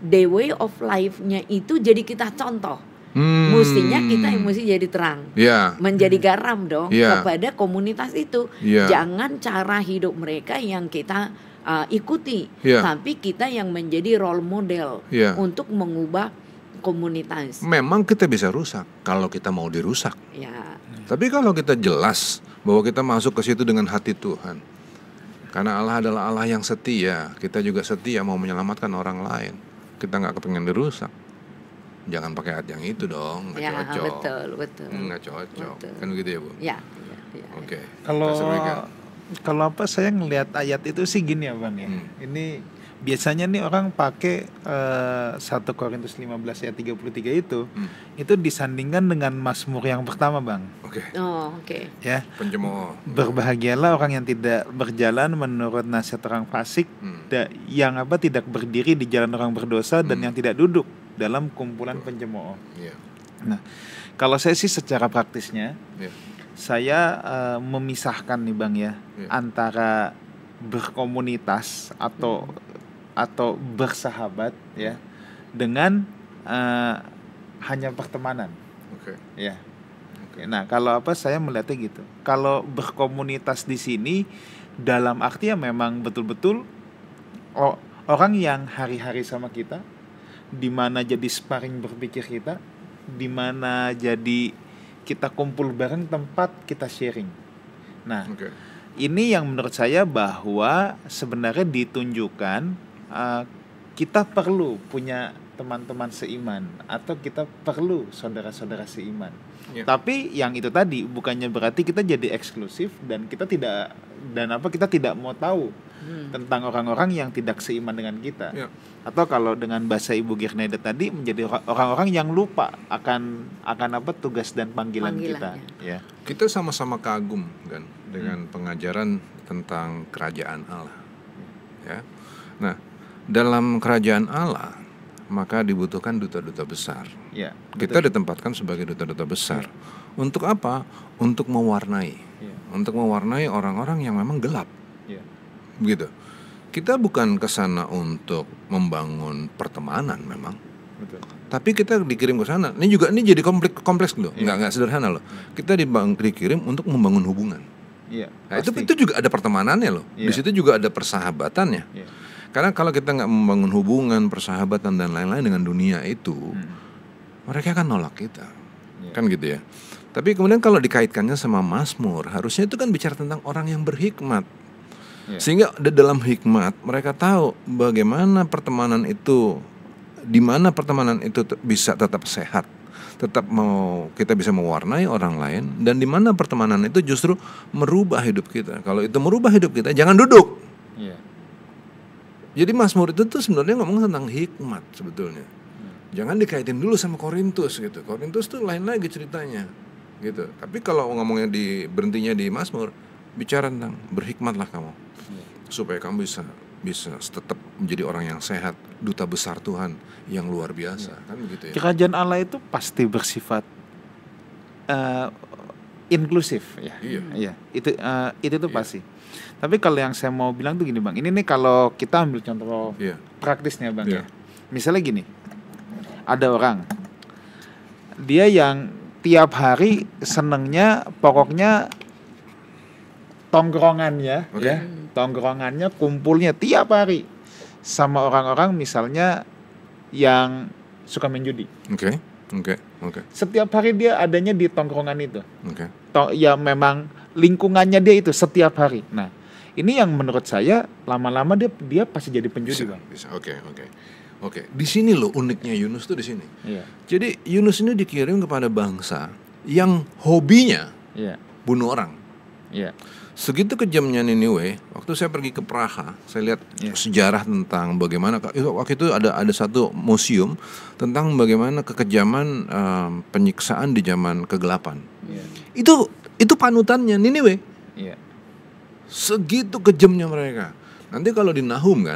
the way of life-nya itu jadi kita contoh. Mestinya kita yang mesti jadi terang, menjadi garam dong kepada komunitas itu. Jangan cara hidup mereka yang kita ikuti, tapi kita yang menjadi role model untuk mengubah komunitas. Memang kita bisa rusak kalau kita mau dirusak. Tapi kalau kita jelas bahwa kita masuk ke situ dengan hati Tuhan, karena Allah adalah Allah yang setia, kita juga setia mau menyelamatkan orang lain. Kita nggak kepengen dirusak. Jangan pakai ayat yang itu dong, nggak cocok. Betul. Nggak cocok, kan begitu ya Bu? Oke. Kalau apa saya ngelihat ayat itu sih gini ya Bang ya. Ini biasanya nih orang pakai 1 Korintus 15 ayat 33 itu disandingkan dengan Mazmur yang pertama Bang. Ya. Pencemooh. Berbahagialah orang yang tidak berjalan menurut nasihat orang fasik, yang tidak berdiri di jalan orang berdosa, dan yang tidak duduk dalam kumpulan pencemooh. Nah, kalau saya sih secara praktisnya, saya memisahkan nih Bang ya, antara berkomunitas atau bersahabat ya dengan hanya pertemanan. Nah, kalau saya melihatnya gitu. Kalau berkomunitas di sini dalam arti memang betul-betul orang yang hari-hari sama kita, di mana jadi sparring berpikir kita, di mana jadi kita kumpul bareng, tempat kita sharing. Nah, ini yang menurut saya bahwa sebenarnya ditunjukkan kita perlu punya teman-teman seiman, atau kita perlu saudara-saudara seiman. Tapi yang itu tadi bukannya berarti kita jadi eksklusif dan kita tidak mau tahu tentang orang-orang yang tidak seiman dengan kita. Atau kalau dengan bahasa Ibu Girneda tadi, menjadi orang-orang yang lupa akan tugas dan panggilan kita. Kita sama-sama kagum kan dengan pengajaran tentang kerajaan Allah. Nah, dalam kerajaan Allah maka dibutuhkan duta-duta besar. Kita ditempatkan sebagai duta-duta besar. Untuk apa? Untuk mewarnai. Untuk mewarnai orang-orang yang memang gelap. Begitu. Kita bukan ke sana untuk membangun pertemanan memang. Tapi kita dikirim ke sana. Ini jadi kompleks loh. Enggak sederhana loh. Kita dikirim untuk membangun hubungan. Nah, itu juga ada pertemanannya loh. Di situ juga ada persahabatannya. Karena kalau kita nggak membangun hubungan, persahabatan dan lain-lain dengan dunia itu, mereka akan nolak kita, kan gitu ya. Tapi kemudian kalau dikaitkannya sama Mazmur, harusnya itu kan bicara tentang orang yang berhikmat, sehingga dalam hikmat mereka tahu bagaimana pertemanan itu, di mana pertemanan itu bisa tetap sehat, tetap kita bisa mewarnai orang lain, dan di mana pertemanan itu justru merubah hidup kita. Kalau itu merubah hidup kita, jangan duduk. Jadi Mazmur itu tuh sebenarnya ngomong tentang hikmat sebetulnya. Jangan dikaitin dulu sama Korintus gitu. Korintus tuh lain lagi ceritanya gitu. Tapi kalau ngomongnya berhentinya di Mazmur, bicara tentang berhikmatlah kamu, supaya kamu bisa tetap menjadi orang yang sehat, duta besar Tuhan yang luar biasa, kan begitu ya. Kerajaan Allah itu pasti bersifat inklusif ya. Itu tuh pasti. Tapi kalau yang saya mau bilang tuh gini Bang, ini nih kalau kita ambil contoh praktisnya Bang ya. Misalnya gini, ada orang, dia yang tiap hari senengnya pokoknya tongkrongannya, Oke. ya, tongkrongannya kumpulnya tiap hari sama orang-orang misalnya yang suka main judi. Oke. Setiap hari dia adanya di tongkrongan itu. Oke. Ya memang lingkungannya dia itu setiap hari. Nah, ini yang menurut saya lama-lama dia pasti jadi penjudi, Bang. Bisa. Oke. Di sini loh uniknya Yunus tuh di sini. Iya. Jadi Yunus ini dikirim kepada bangsa yang hobinya Iya. bunuh orang. Iya. Segitu kejamnya Niniwe. Waktu saya pergi ke Praha, saya lihat sejarah tentang bagaimana waktu itu ada satu museum tentang bagaimana kekejaman penyiksaan di zaman kegelapan. Iya. Itu panutannya Niniwe. Iya. Segitu kejamnya mereka. Nanti kalau di Nahum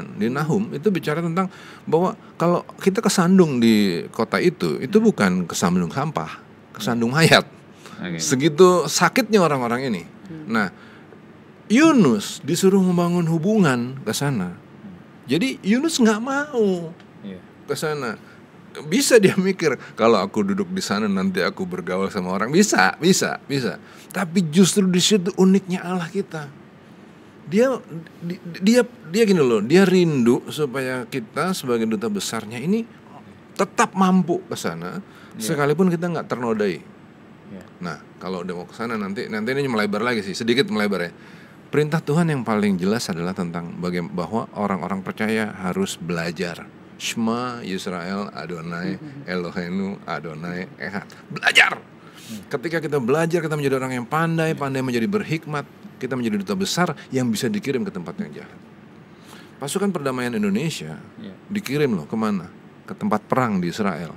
itu bicara tentang bahwa kalau kita kesandung di kota itu bukan kesandung sampah, kesandung mayat. Oke. Segitu sakitnya orang-orang ini. Nah, Yunus disuruh membangun hubungan ke sana. Jadi Yunus nggak mau Iya. ke sana. Bisa dia mikir kalau aku duduk di sana nanti aku bergaul sama orang. Bisa. Tapi justru di situ uniknya Allah kita. Dia gini loh, dia rindu supaya kita sebagai duta besarnya ini tetap mampu ke sana sekalipun kita nggak ternodai. Nah, kalau udah mau ke sana nanti ini melebar lagi sih, sedikit melebar ya. Perintah Tuhan yang paling jelas adalah tentang bahwa orang-orang percaya harus belajar. Shema Yisrael Adonai Eloheinu Adonai Echad. Belajar. Ketika kita belajar, kita menjadi orang yang pandai menjadi berhikmat, kita menjadi duta besar yang bisa dikirim ke tempat yang jahat. Pasukan perdamaian Indonesia dikirim loh kemana? Ke tempat perang di Israel.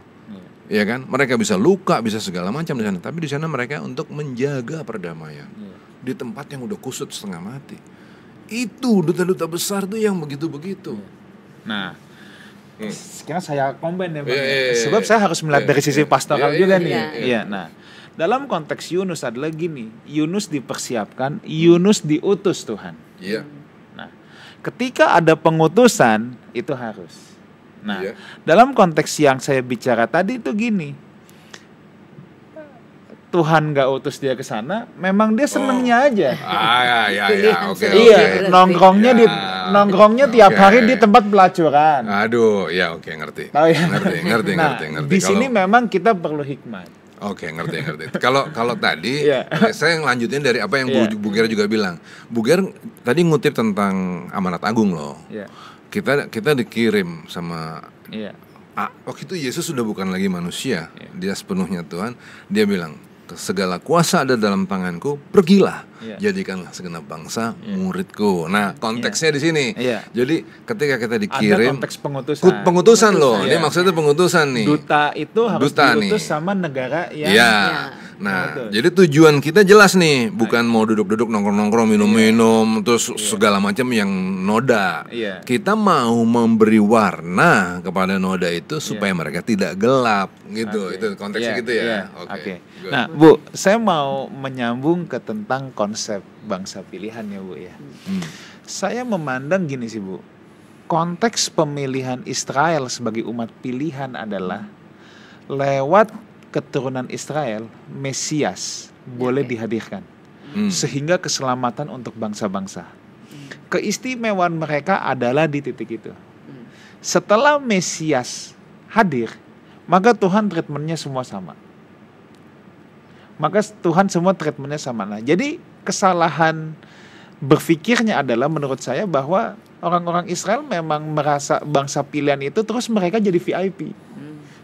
Ya kan? Mereka bisa luka, bisa segala macam di sana, tapi di sana mereka untuk menjaga perdamaian. Di tempat yang udah kusut setengah mati. Itu duta-duta besar tuh yang begitu-begitu. Nah, sekarang saya combine ya, Bang. Sebab saya harus melihat dari sisi pastoral juga nih. Iya. Nah, dalam konteks Yunus adalah gini, Yunus dipersiapkan, Yunus diutus Tuhan. Iya. Nah, ketika ada pengutusan itu harus. Nah, dalam konteks yang saya bicara tadi itu gini, Tuhan gak utus dia ke sana, memang dia senengnya aja. Oke. Iya, nongkrongnya tiap hari di tempat pelacuran. Aduh, ya oke, ngerti. Tahu ya? Ngerti. Di sini memang kita perlu hikmat. Oke, ngerti. Kalau tadi saya ngelanjutin dari apa yang Bu Ger juga bilang. Bu Ger tadi ngutip tentang amanat agung loh. Kita dikirim sama waktu itu Yesus sudah bukan lagi manusia, dia sepenuhnya Tuhan. Dia bilang, segala kuasa ada dalam tanganku, pergilah, jadikanlah segenap bangsa muridku. Nah, konteksnya di sini. Jadi ketika kita dikirim, ada konteks pengutusan loh. Ini maksudnya pengutusan nih. Duta itu harus diutus sama negara yang. Nah, jadi tujuan kita jelas nih, bukan mau duduk-duduk nongkrong-nongkrong, minum-minum, terus segala macam yang noda. Kita mau memberi warna kepada noda itu supaya mereka tidak gelap, gitu. Itu konteksnya gitu ya. Oke. Nah, Bu, saya mau menyambung ke tentang konsep bangsa pilihan ya, Bu ya. Saya memandang gini sih, Bu. Konteks pemilihan Israel sebagai umat pilihan adalah lewat keturunan Israel, Mesias boleh dihadirkan sehingga keselamatan untuk bangsa-bangsa. Keistimewaan mereka adalah di titik itu. Setelah Mesias hadir, maka Tuhan treatmentnya semua sama. Nah, jadi kesalahan berpikirnya adalah menurut saya bahwa orang-orang Israel memang merasa bangsa pilihan itu terus mereka jadi VIP.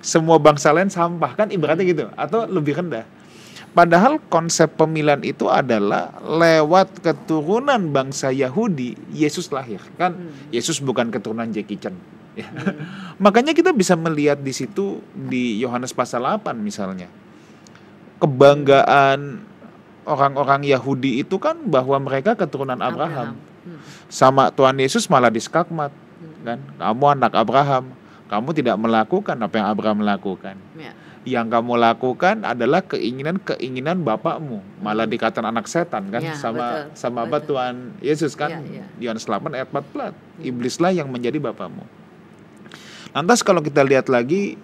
Semua bangsa lain sampah, kan ibaratnya gitu, atau lebih rendah. Padahal konsep pemilihan itu adalah lewat keturunan bangsa Yahudi Yesus lahir. Kan Yesus bukan keturunan Jackie Chan. Makanya kita bisa melihat di situ di Yohanes pasal 8 misalnya. Kebanggaan orang-orang Yahudi itu kan bahwa mereka keturunan Abraham. Sama Tuhan Yesus malah diskakmat, kan? Kamu anak Abraham. Kamu tidak melakukan apa yang Abraham lakukan. Yang kamu lakukan adalah keinginan bapakmu. Malah dikatakan anak setan kan, sama apa Tuhan Yesus kan. Yohanes 8 ayat 14. Iblislah yang menjadi bapakmu. Lantas kalau kita lihat lagi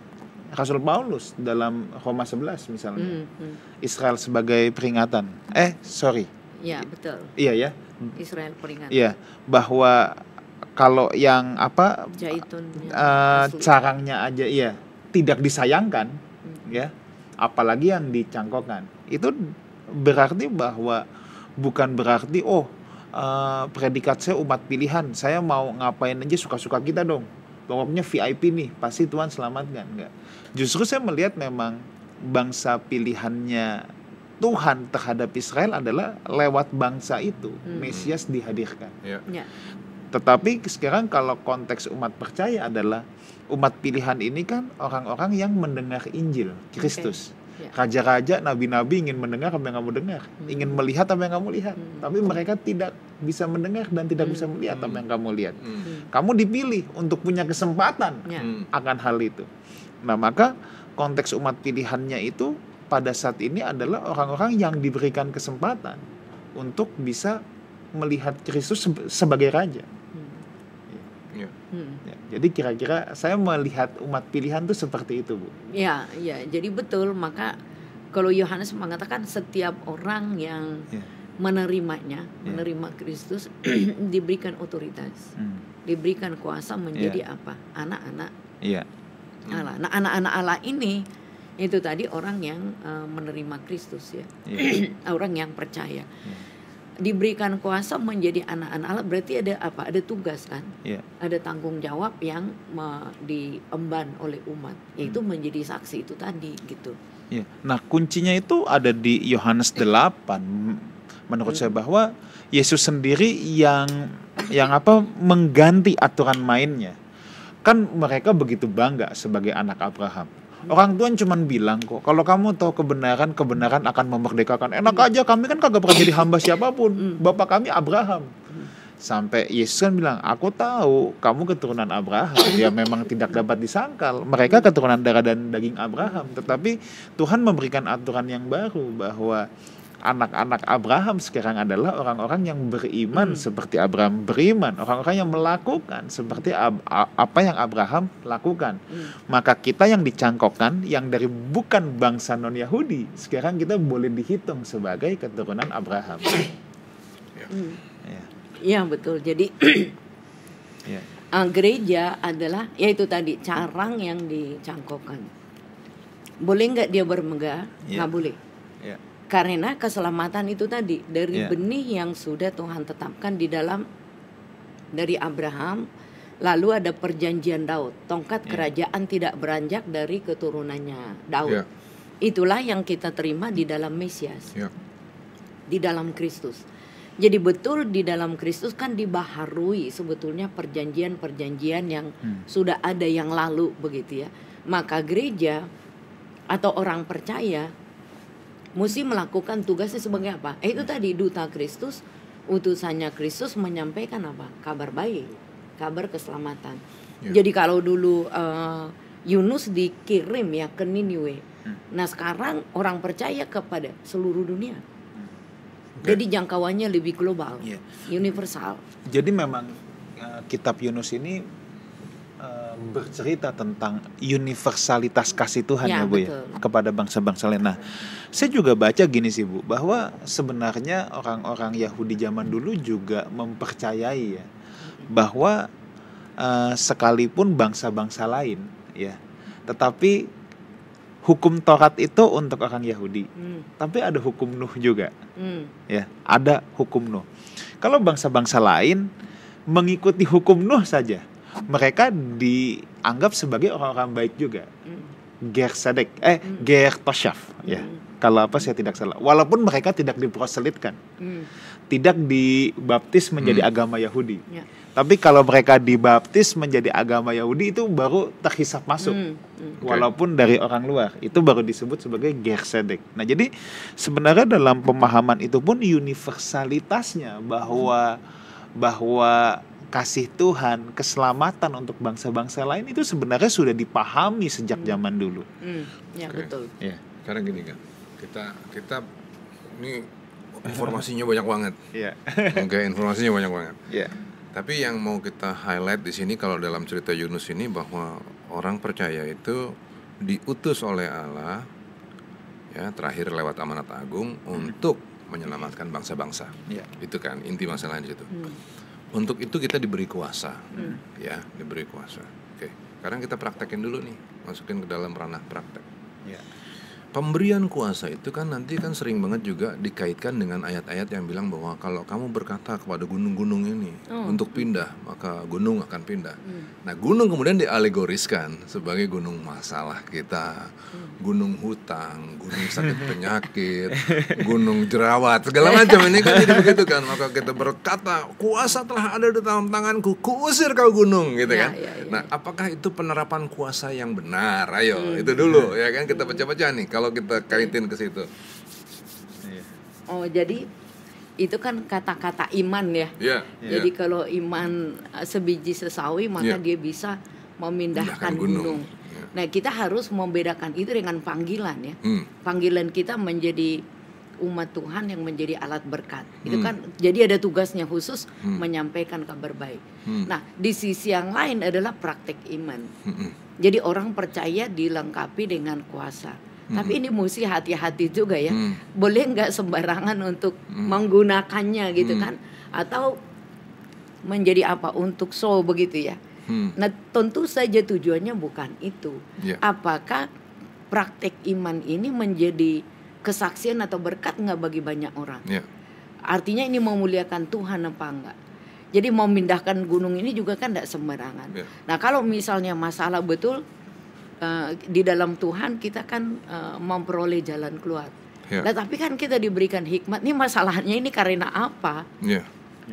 Rasul Paulus dalam Roma 11 misalnya. Israel sebagai peringatan. Ya, betul. Iya ya. Israel peringatan. Iya, bahwa kalau yang Zaitunnya asli. carangnya aja iya tidak disayangkan ya, apalagi yang dicangkokkan. Itu berarti bahwa bukan berarti predikat saya umat pilihan, saya mau ngapain aja suka-suka kita dong, pokoknya VIP nih, pasti Tuhan selamatkan. Enggak. Justru saya melihat memang bangsa pilihannya Tuhan terhadap Israel adalah lewat bangsa itu Mesias dihadirkan. Ya. Tetapi sekarang kalau konteks umat percaya adalah umat pilihan ini kan orang-orang yang mendengar Injil Kristus. Raja-raja, nabi-nabi ingin mendengar apa yang kamu dengar, ingin melihat apa yang kamu lihat, tapi mereka tidak bisa mendengar dan tidak bisa melihat apa yang kamu lihat. Kamu dipilih untuk punya kesempatan akan hal itu. Nah, maka konteks umat pilihannya itu pada saat ini adalah orang-orang yang diberikan kesempatan untuk bisa melihat Kristus sebagai raja. Ya, jadi kira-kira saya melihat umat pilihan itu seperti itu, Bu. Ya, jadi betul. Maka kalau Yohanes mengatakan setiap orang yang menerimanya, menerima Kristus diberikan otoritas, diberikan kuasa menjadi apa? Anak-anak Allah. Nah, anak-anak Allah ini itu tadi orang yang menerima Kristus ya, orang yang percaya. Diberikan kuasa menjadi anak-anak Allah, berarti ada apa? Ada tugas kan? Ada tanggung jawab yang diemban oleh umat, yaitu menjadi saksi itu tadi gitu. Nah, kuncinya itu ada di Yohanes 8. Menurut saya bahwa Yesus sendiri yang mengganti aturan mainnya. Kan mereka begitu bangga sebagai anak Abraham. Orang Tuhan cuma bilang kok, kalau kamu tahu kebenaran akan memerdekakan. Enak aja, kami kan kagak pernah jadi hamba siapapun. Bapak kami Abraham. Sampai Yesus kan bilang, aku tahu kamu keturunan Abraham. Ya memang tidak dapat disangkal. Mereka keturunan darah dan daging Abraham. Tetapi Tuhan memberikan aturan yang baru bahwa anak-anak Abraham sekarang adalah orang-orang yang beriman seperti Abraham beriman, orang-orang yang melakukan seperti apa yang Abraham lakukan. Maka kita yang dicangkokkan, yang dari bukan bangsa non-Yahudi, sekarang kita boleh dihitung sebagai keturunan Abraham. Ya betul. Jadi gereja adalah yaitu tadi carang yang dicangkokkan. Boleh nggak dia bermegah? Nggak boleh. Karena keselamatan itu tadi dari benih yang sudah Tuhan tetapkan di dalam dari Abraham, lalu ada perjanjian Daud, tongkat kerajaan tidak beranjak dari keturunannya Daud. Itulah yang kita terima di dalam Mesias, di dalam Kristus. Jadi betul di dalam Kristus kan dibaharui sebetulnya perjanjian-perjanjian yang sudah ada yang lalu begitu ya. Maka gereja atau orang percaya mesti melakukan tugasnya sebagai apa? Itu tadi duta Kristus, utusannya Kristus menyampaikan apa? Kabar baik, kabar keselamatan. Jadi kalau dulu Yunus dikirim ya ke Niniwe, nah sekarang orang percaya kepada seluruh dunia. Jadi jangkauannya lebih global, universal. Jadi memang kitab Yunus ini bercerita tentang universalitas kasih Tuhan ya Bu ya kepada bangsa-bangsa lain. Nah, saya juga baca gini sih Bu, bahwa sebenarnya orang-orang Yahudi zaman dulu juga mempercayai ya bahwa sekalipun bangsa-bangsa lain ya, tetapi hukum Taurat itu untuk orang Yahudi. Tapi ada hukum Nuh juga. Ya, ada hukum Nuh. Kalau bangsa-bangsa lain mengikuti hukum Nuh saja, mereka dianggap sebagai orang-orang baik juga. Ger Sadek, Ger Toshaf ya. Kalau apa saya tidak salah. Walaupun mereka tidak diproselitkan. Tidak dibaptis menjadi agama Yahudi. Tapi kalau mereka dibaptis menjadi agama Yahudi itu baru terhisap masuk. Walaupun dari orang luar, itu baru disebut sebagai Ger Sadek. Nah, jadi sebenarnya dalam pemahaman itu pun universalitasnya bahwa kasih Tuhan, keselamatan untuk bangsa-bangsa lain itu sebenarnya sudah dipahami sejak zaman dulu. Betul. Karena gini kan, kita ini informasinya banyak banget. Informasinya banyak banget. Tapi yang mau kita highlight di sini kalau dalam cerita Yunus ini bahwa orang percaya itu diutus oleh Allah ya terakhir lewat amanat agung untuk menyelamatkan bangsa-bangsa. Ya. Itu kan inti masalahnya di situ. Untuk itu kita diberi kuasa, ya, diberi kuasa. Oke, sekarang kita praktekin dulu nih, masukin ke dalam ranah praktek. Ya. Pemberian kuasa itu kan nanti kan sering banget juga dikaitkan dengan ayat-ayat yang bilang bahwa kalau kamu berkata kepada gunung-gunung ini untuk pindah, maka gunung akan pindah. Nah, gunung kemudian dialegoriskan sebagai gunung masalah kita, gunung hutang, gunung sakit penyakit, gunung jerawat, segala macam ini kan jadi begitu kan. Maka kita berkata, kuasa telah ada di dalam tanganku, kuusir kau gunung, gitu kan. Nah, apakah itu penerapan kuasa yang benar? Ayo, itu dulu ya kan, kita pecah-pecah nih. Kalau kita kaitin ke situ. Oh, jadi itu kan kata-kata iman ya. Jadi kalau iman sebiji sesawi, maka dia bisa memindahkan gunung. Nah, kita harus membedakan itu dengan panggilan ya. Panggilan kita menjadi umat Tuhan yang menjadi alat berkat. Itu kan jadi ada tugasnya khusus menyampaikan kabar baik. Nah, di sisi yang lain adalah praktek iman. Jadi orang percaya dilengkapi dengan kuasa. Tapi ini mesti hati-hati juga ya. Boleh nggak sembarangan untuk menggunakannya gitu kan? Atau menjadi apa untuk show begitu ya? Nah, tentu saja tujuannya bukan itu. Apakah praktek iman ini menjadi kesaksian atau berkat nggak bagi banyak orang? Artinya ini memuliakan Tuhan apa enggak? Jadi memindahkan gunung ini juga kan tidak sembarangan. Nah, kalau misalnya masalah betul di dalam Tuhan, kita kan memperoleh jalan keluar. Nah, tapi kan kita diberikan hikmat. Ini masalahnya ini karena apa?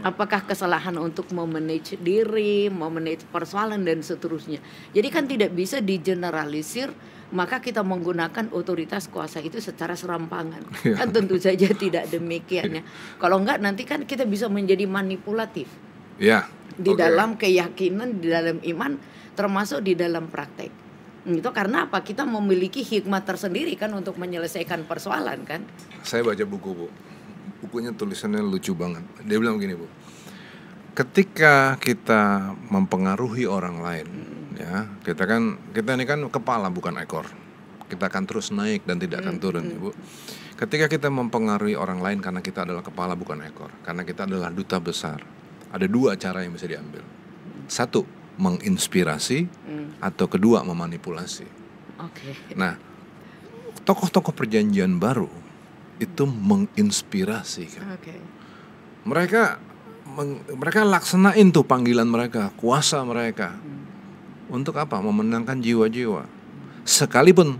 Apakah kesalahan untuk memanage diri, memanage persoalan dan seterusnya. Jadi kan tidak bisa digeneralisir. Maka kita menggunakan otoritas kuasa itu secara serampangan. Kan tentu saja tidak demikian ya. Kalau enggak nanti kan kita bisa menjadi manipulatif. Di dalam keyakinan, di dalam iman, termasuk di dalam praktek. Itu karena apa? Kita memiliki hikmat tersendiri kan untuk menyelesaikan persoalan kan. Saya baca buku, Bu. Bukunya tulisannya lucu banget. Dia bilang begini, Bu. Ketika kita mempengaruhi orang lain, ya, kita ini kan kepala bukan ekor. Kita akan terus naik dan tidak akan turun, Bu. Ketika kita mempengaruhi orang lain karena kita adalah kepala bukan ekor, karena kita adalah duta besar, ada dua cara yang bisa diambil. Satu, menginspirasi, atau kedua, memanipulasi. Nah, tokoh-tokoh perjanjian baru itu menginspirasi kan. Mereka laksanain tuh panggilan mereka, kuasa mereka. Untuk apa? Memenangkan jiwa-jiwa. Sekalipun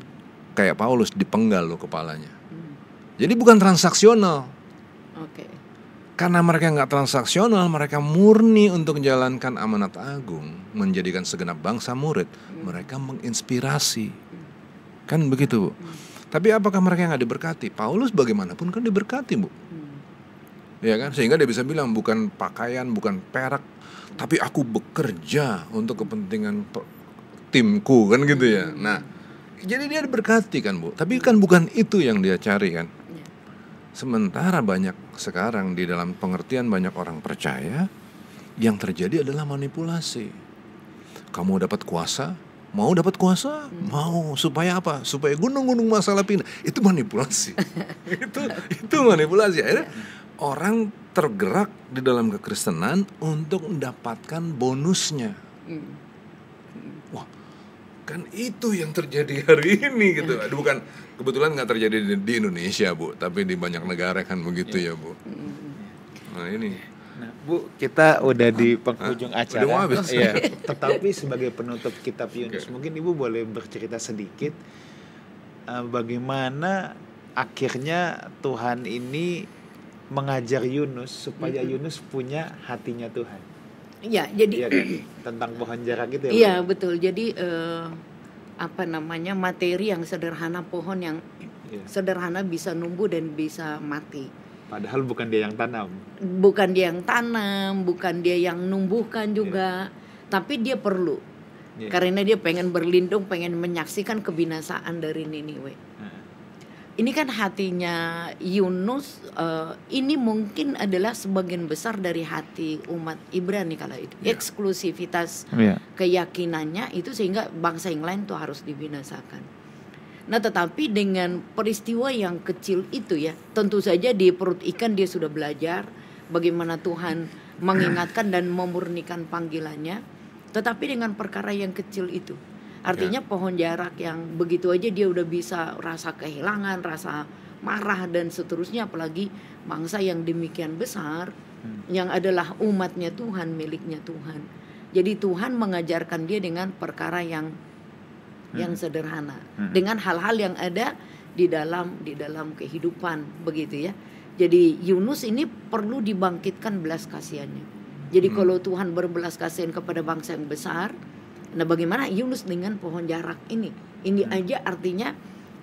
kayak Paulus dipenggal loh kepalanya. Jadi bukan transaksional. Karena mereka nggak transaksional, mereka murni untuk menjalankan amanat agung, menjadikan segenap bangsa murid. Mereka menginspirasi, kan begitu, Bu. Tapi apakah mereka nggak diberkati? Paulus bagaimanapun kan diberkati, Bu. Ya kan, sehingga dia bisa bilang bukan pakaian, bukan perak, tapi aku bekerja untuk kepentingan timku, kan gitu ya. Nah, jadi dia diberkati kan, Bu. Tapi kan bukan itu yang dia cari kan. Sementara banyak sekarang di dalam pengertian banyak orang percaya, yang terjadi adalah manipulasi. Kamu dapat kuasa, mau dapat kuasa, mau supaya apa? Supaya gunung-gunung masalah pindah. Itu manipulasi. itu manipulasi. Akhirnya orang tergerak di dalam kekristenan untuk mendapatkan bonusnya. Wah, kan itu yang terjadi hari ini gitu. Bukan, kebetulan nggak terjadi di Indonesia, Bu, tapi di banyak negara kan begitu ya, Bu. Nah ini. Nah, Bu, kita udah di penghujung acara. Udah mau habis. Iya. Tetapi sebagai penutup kitab Yunus, mungkin Ibu boleh bercerita sedikit bagaimana akhirnya Tuhan ini mengajar Yunus supaya Yunus punya hatinya Tuhan. Iya, jadi iya kan? Tentang pohon jarak itu ya. Iya, betul. Jadi materi yang sederhana, pohon yang sederhana bisa numbuh dan bisa mati. Padahal bukan dia yang tanam. Bukan dia yang tanam, bukan dia yang numbuhkan juga, tapi dia perlu. Karena dia pengen berlindung, pengen menyaksikan kebinasaan dari Niniwe. Ini kan hatinya Yunus, ini mungkin adalah sebagian besar dari hati umat Ibrani kala itu. Eksklusivitas keyakinannya itu sehingga bangsa yang lain tuh harus dibinasakan. Nah, tetapi dengan peristiwa yang kecil itu ya, tentu saja di perut ikan dia sudah belajar bagaimana Tuhan mengingatkan dan memurnikan panggilannya. Tetapi dengan perkara yang kecil itu, artinya pohon jarak yang begitu aja dia udah bisa rasa kehilangan, rasa marah dan seterusnya, apalagi bangsa yang demikian besar, yang adalah umatnya Tuhan, miliknya Tuhan. Jadi Tuhan mengajarkan dia dengan perkara yang sederhana, dengan hal-hal yang ada di dalam kehidupan, begitu ya. Jadi Yunus ini perlu dibangkitkan belas kasihannya. Jadi kalau Tuhan berbelas kasihan kepada bangsa yang besar, nah bagaimana Yunus dengan pohon jarak ini? Ini aja artinya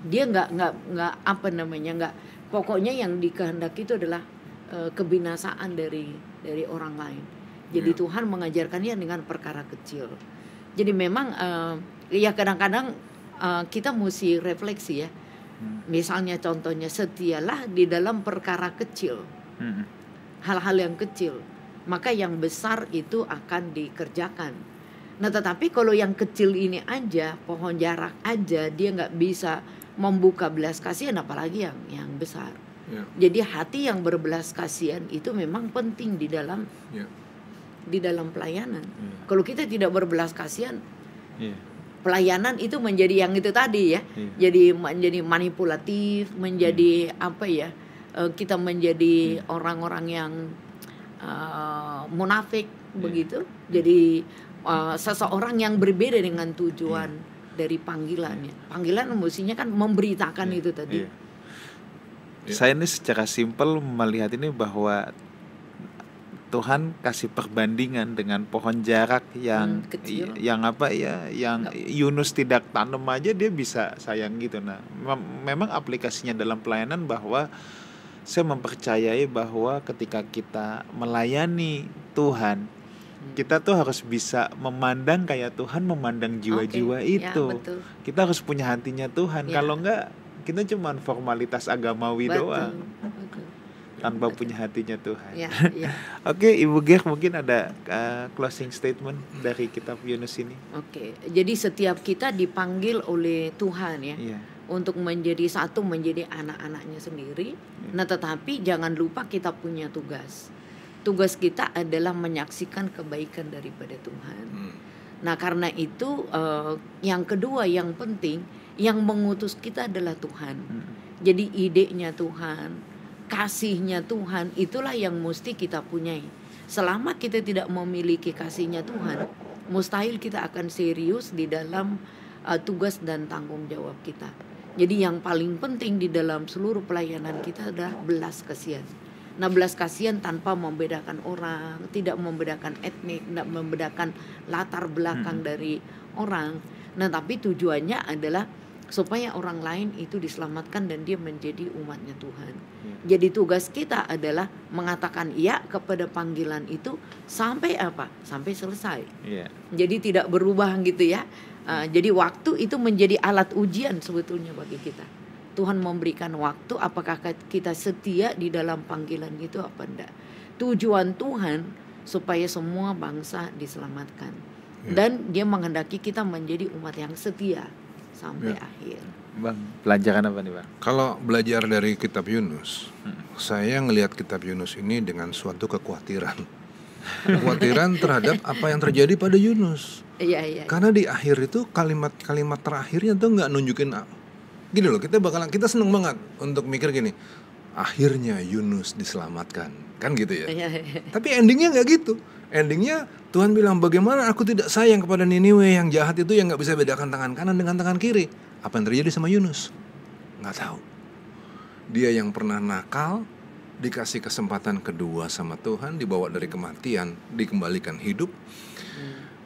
dia nggak pokoknya yang dikehendaki itu adalah kebinasaan dari orang lain. Jadi Tuhan mengajarkannya dengan perkara kecil. Jadi memang ya kadang-kadang kita mesti refleksi ya. Misalnya contohnya, setialah di dalam perkara kecil, hal-hal yang kecil, maka yang besar itu akan dikerjakan. Nah tetapi kalau yang kecil ini aja, pohon jarak aja, dia nggak bisa membuka belas kasihan, apalagi yang besar. Jadi hati yang berbelas kasihan itu memang penting di dalam pelayanan. Kalau kita tidak berbelas kasihan, pelayanan itu menjadi yang itu tadi ya. Jadi menjadi manipulatif, menjadi kita menjadi orang-orang yang munafik begitu. Jadi seseorang yang berbeda dengan tujuan dari panggilannya. Panggilan mestinya kan memberitakan itu tadi. Saya ini secara simpel melihat ini bahwa Tuhan kasih perbandingan dengan pohon jarak yang kecil. yang Yunus tidak tanam aja dia bisa sayang gitu. Nah, memang aplikasinya dalam pelayanan bahwa saya mempercayai bahwa ketika kita melayani Tuhan, kita tuh harus bisa memandang kayak Tuhan memandang jiwa-jiwa itu. Betul. Kita harus punya hatinya Tuhan. Kalau enggak, kita cuma formalitas agamawi doang. Tanpa punya hatinya Tuhan. Oke, Ibu Ger, mungkin ada closing statement dari kitab Yunus ini. Oke, jadi setiap kita dipanggil oleh Tuhan ya, untuk menjadi satu, menjadi anak-anaknya sendiri. Nah tetapi jangan lupa kita punya tugas. Tugas kita adalah menyaksikan kebaikan daripada Tuhan. Nah karena itu yang kedua yang penting, yang mengutus kita adalah Tuhan. Jadi idenya Tuhan, kasihnya Tuhan, itulah yang mesti kita punyai. Selama kita tidak memiliki kasihnya Tuhan, mustahil kita akan serius di dalam tugas dan tanggung jawab kita. Jadi yang paling penting di dalam seluruh pelayanan kita adalah belas kasihan. Nah belas kasihan tanpa membedakan orang, tidak membedakan etnik, tidak membedakan latar belakang dari orang. Nah tapi tujuannya adalah supaya orang lain itu diselamatkan dan dia menjadi umatnya Tuhan. Jadi tugas kita adalah mengatakan iya kepada panggilan itu sampai apa? Sampai selesai. Jadi tidak berubah gitu ya. Jadi waktu itu menjadi alat ujian sebetulnya bagi kita. Tuhan memberikan waktu, apakah kita setia di dalam panggilan itu apa enggak. Tujuan Tuhan supaya semua bangsa diselamatkan. Dan dia menghendaki kita menjadi umat yang setia sampai akhir. Bang, pelajaran apa nih Bang? Kalau belajar dari kitab Yunus, saya ngelihat kitab Yunus ini dengan suatu kekhawatiran. Kekhawatiran terhadap apa yang terjadi pada Yunus. Karena di akhir itu kalimat-kalimat terakhirnya tuh nggak nunjukin gini loh, kita seneng banget untuk mikir gini, akhirnya Yunus diselamatkan, kan gitu ya. Tapi endingnya nggak gitu. Endingnya Tuhan bilang, bagaimana aku tidak sayang kepada Niniwe yang jahat itu, yang nggak bisa bedakan tangan kanan dengan tangan kiri. Apa yang terjadi sama Yunus? Nggak tahu. Dia yang pernah nakal, dikasih kesempatan kedua sama Tuhan, dibawa dari kematian, dikembalikan hidup.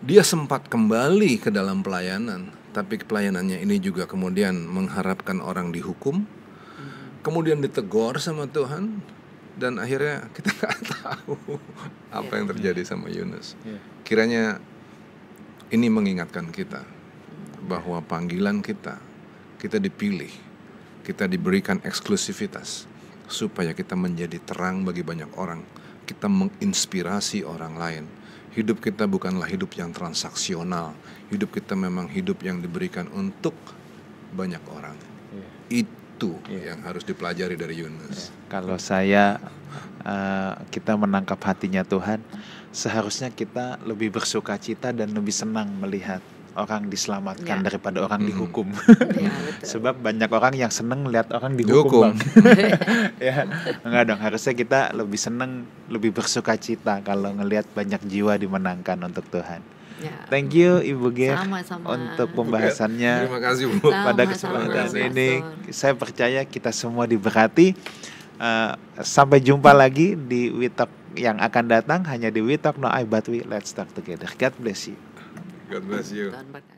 Dia sempat kembali ke dalam pelayanan, tapi pelayanannya ini juga kemudian mengharapkan orang dihukum, kemudian ditegur sama Tuhan, dan akhirnya kita nggak tahu apa yang terjadi sama Yunus. Kiranya ini mengingatkan kita bahwa panggilan kita dipilih, kita diberikan eksklusivitas supaya kita menjadi terang bagi banyak orang, kita menginspirasi orang lain. Hidup kita bukanlah hidup yang transaksional. Hidup kita memang hidup yang diberikan untuk banyak orang. Iya. Itu yang harus dipelajari dari Yunus. Kalau saya kita menangkap hatinya Tuhan, seharusnya kita lebih bersukacita dan lebih senang melihat orang diselamatkan daripada orang dihukum. Ya, betul. Sebab banyak orang yang senang lihat orang dihukum, Bang. Ya, enggak dong. Harusnya kita lebih senang, lebih bersukacita kalau ngelihat banyak jiwa dimenangkan untuk Tuhan. Ya. Thank you Ibu Geh Sama-sama. untuk pembahasannya. Terima kasih Bu. Pada Sama-sama, kesempatan Mas ini Son. saya percaya kita semua diberkati. Sampai jumpa lagi di We Talk yang akan datang, hanya di We Talk No I But We Let's Talk Together. God bless you. God bless you. Tuhan berkati.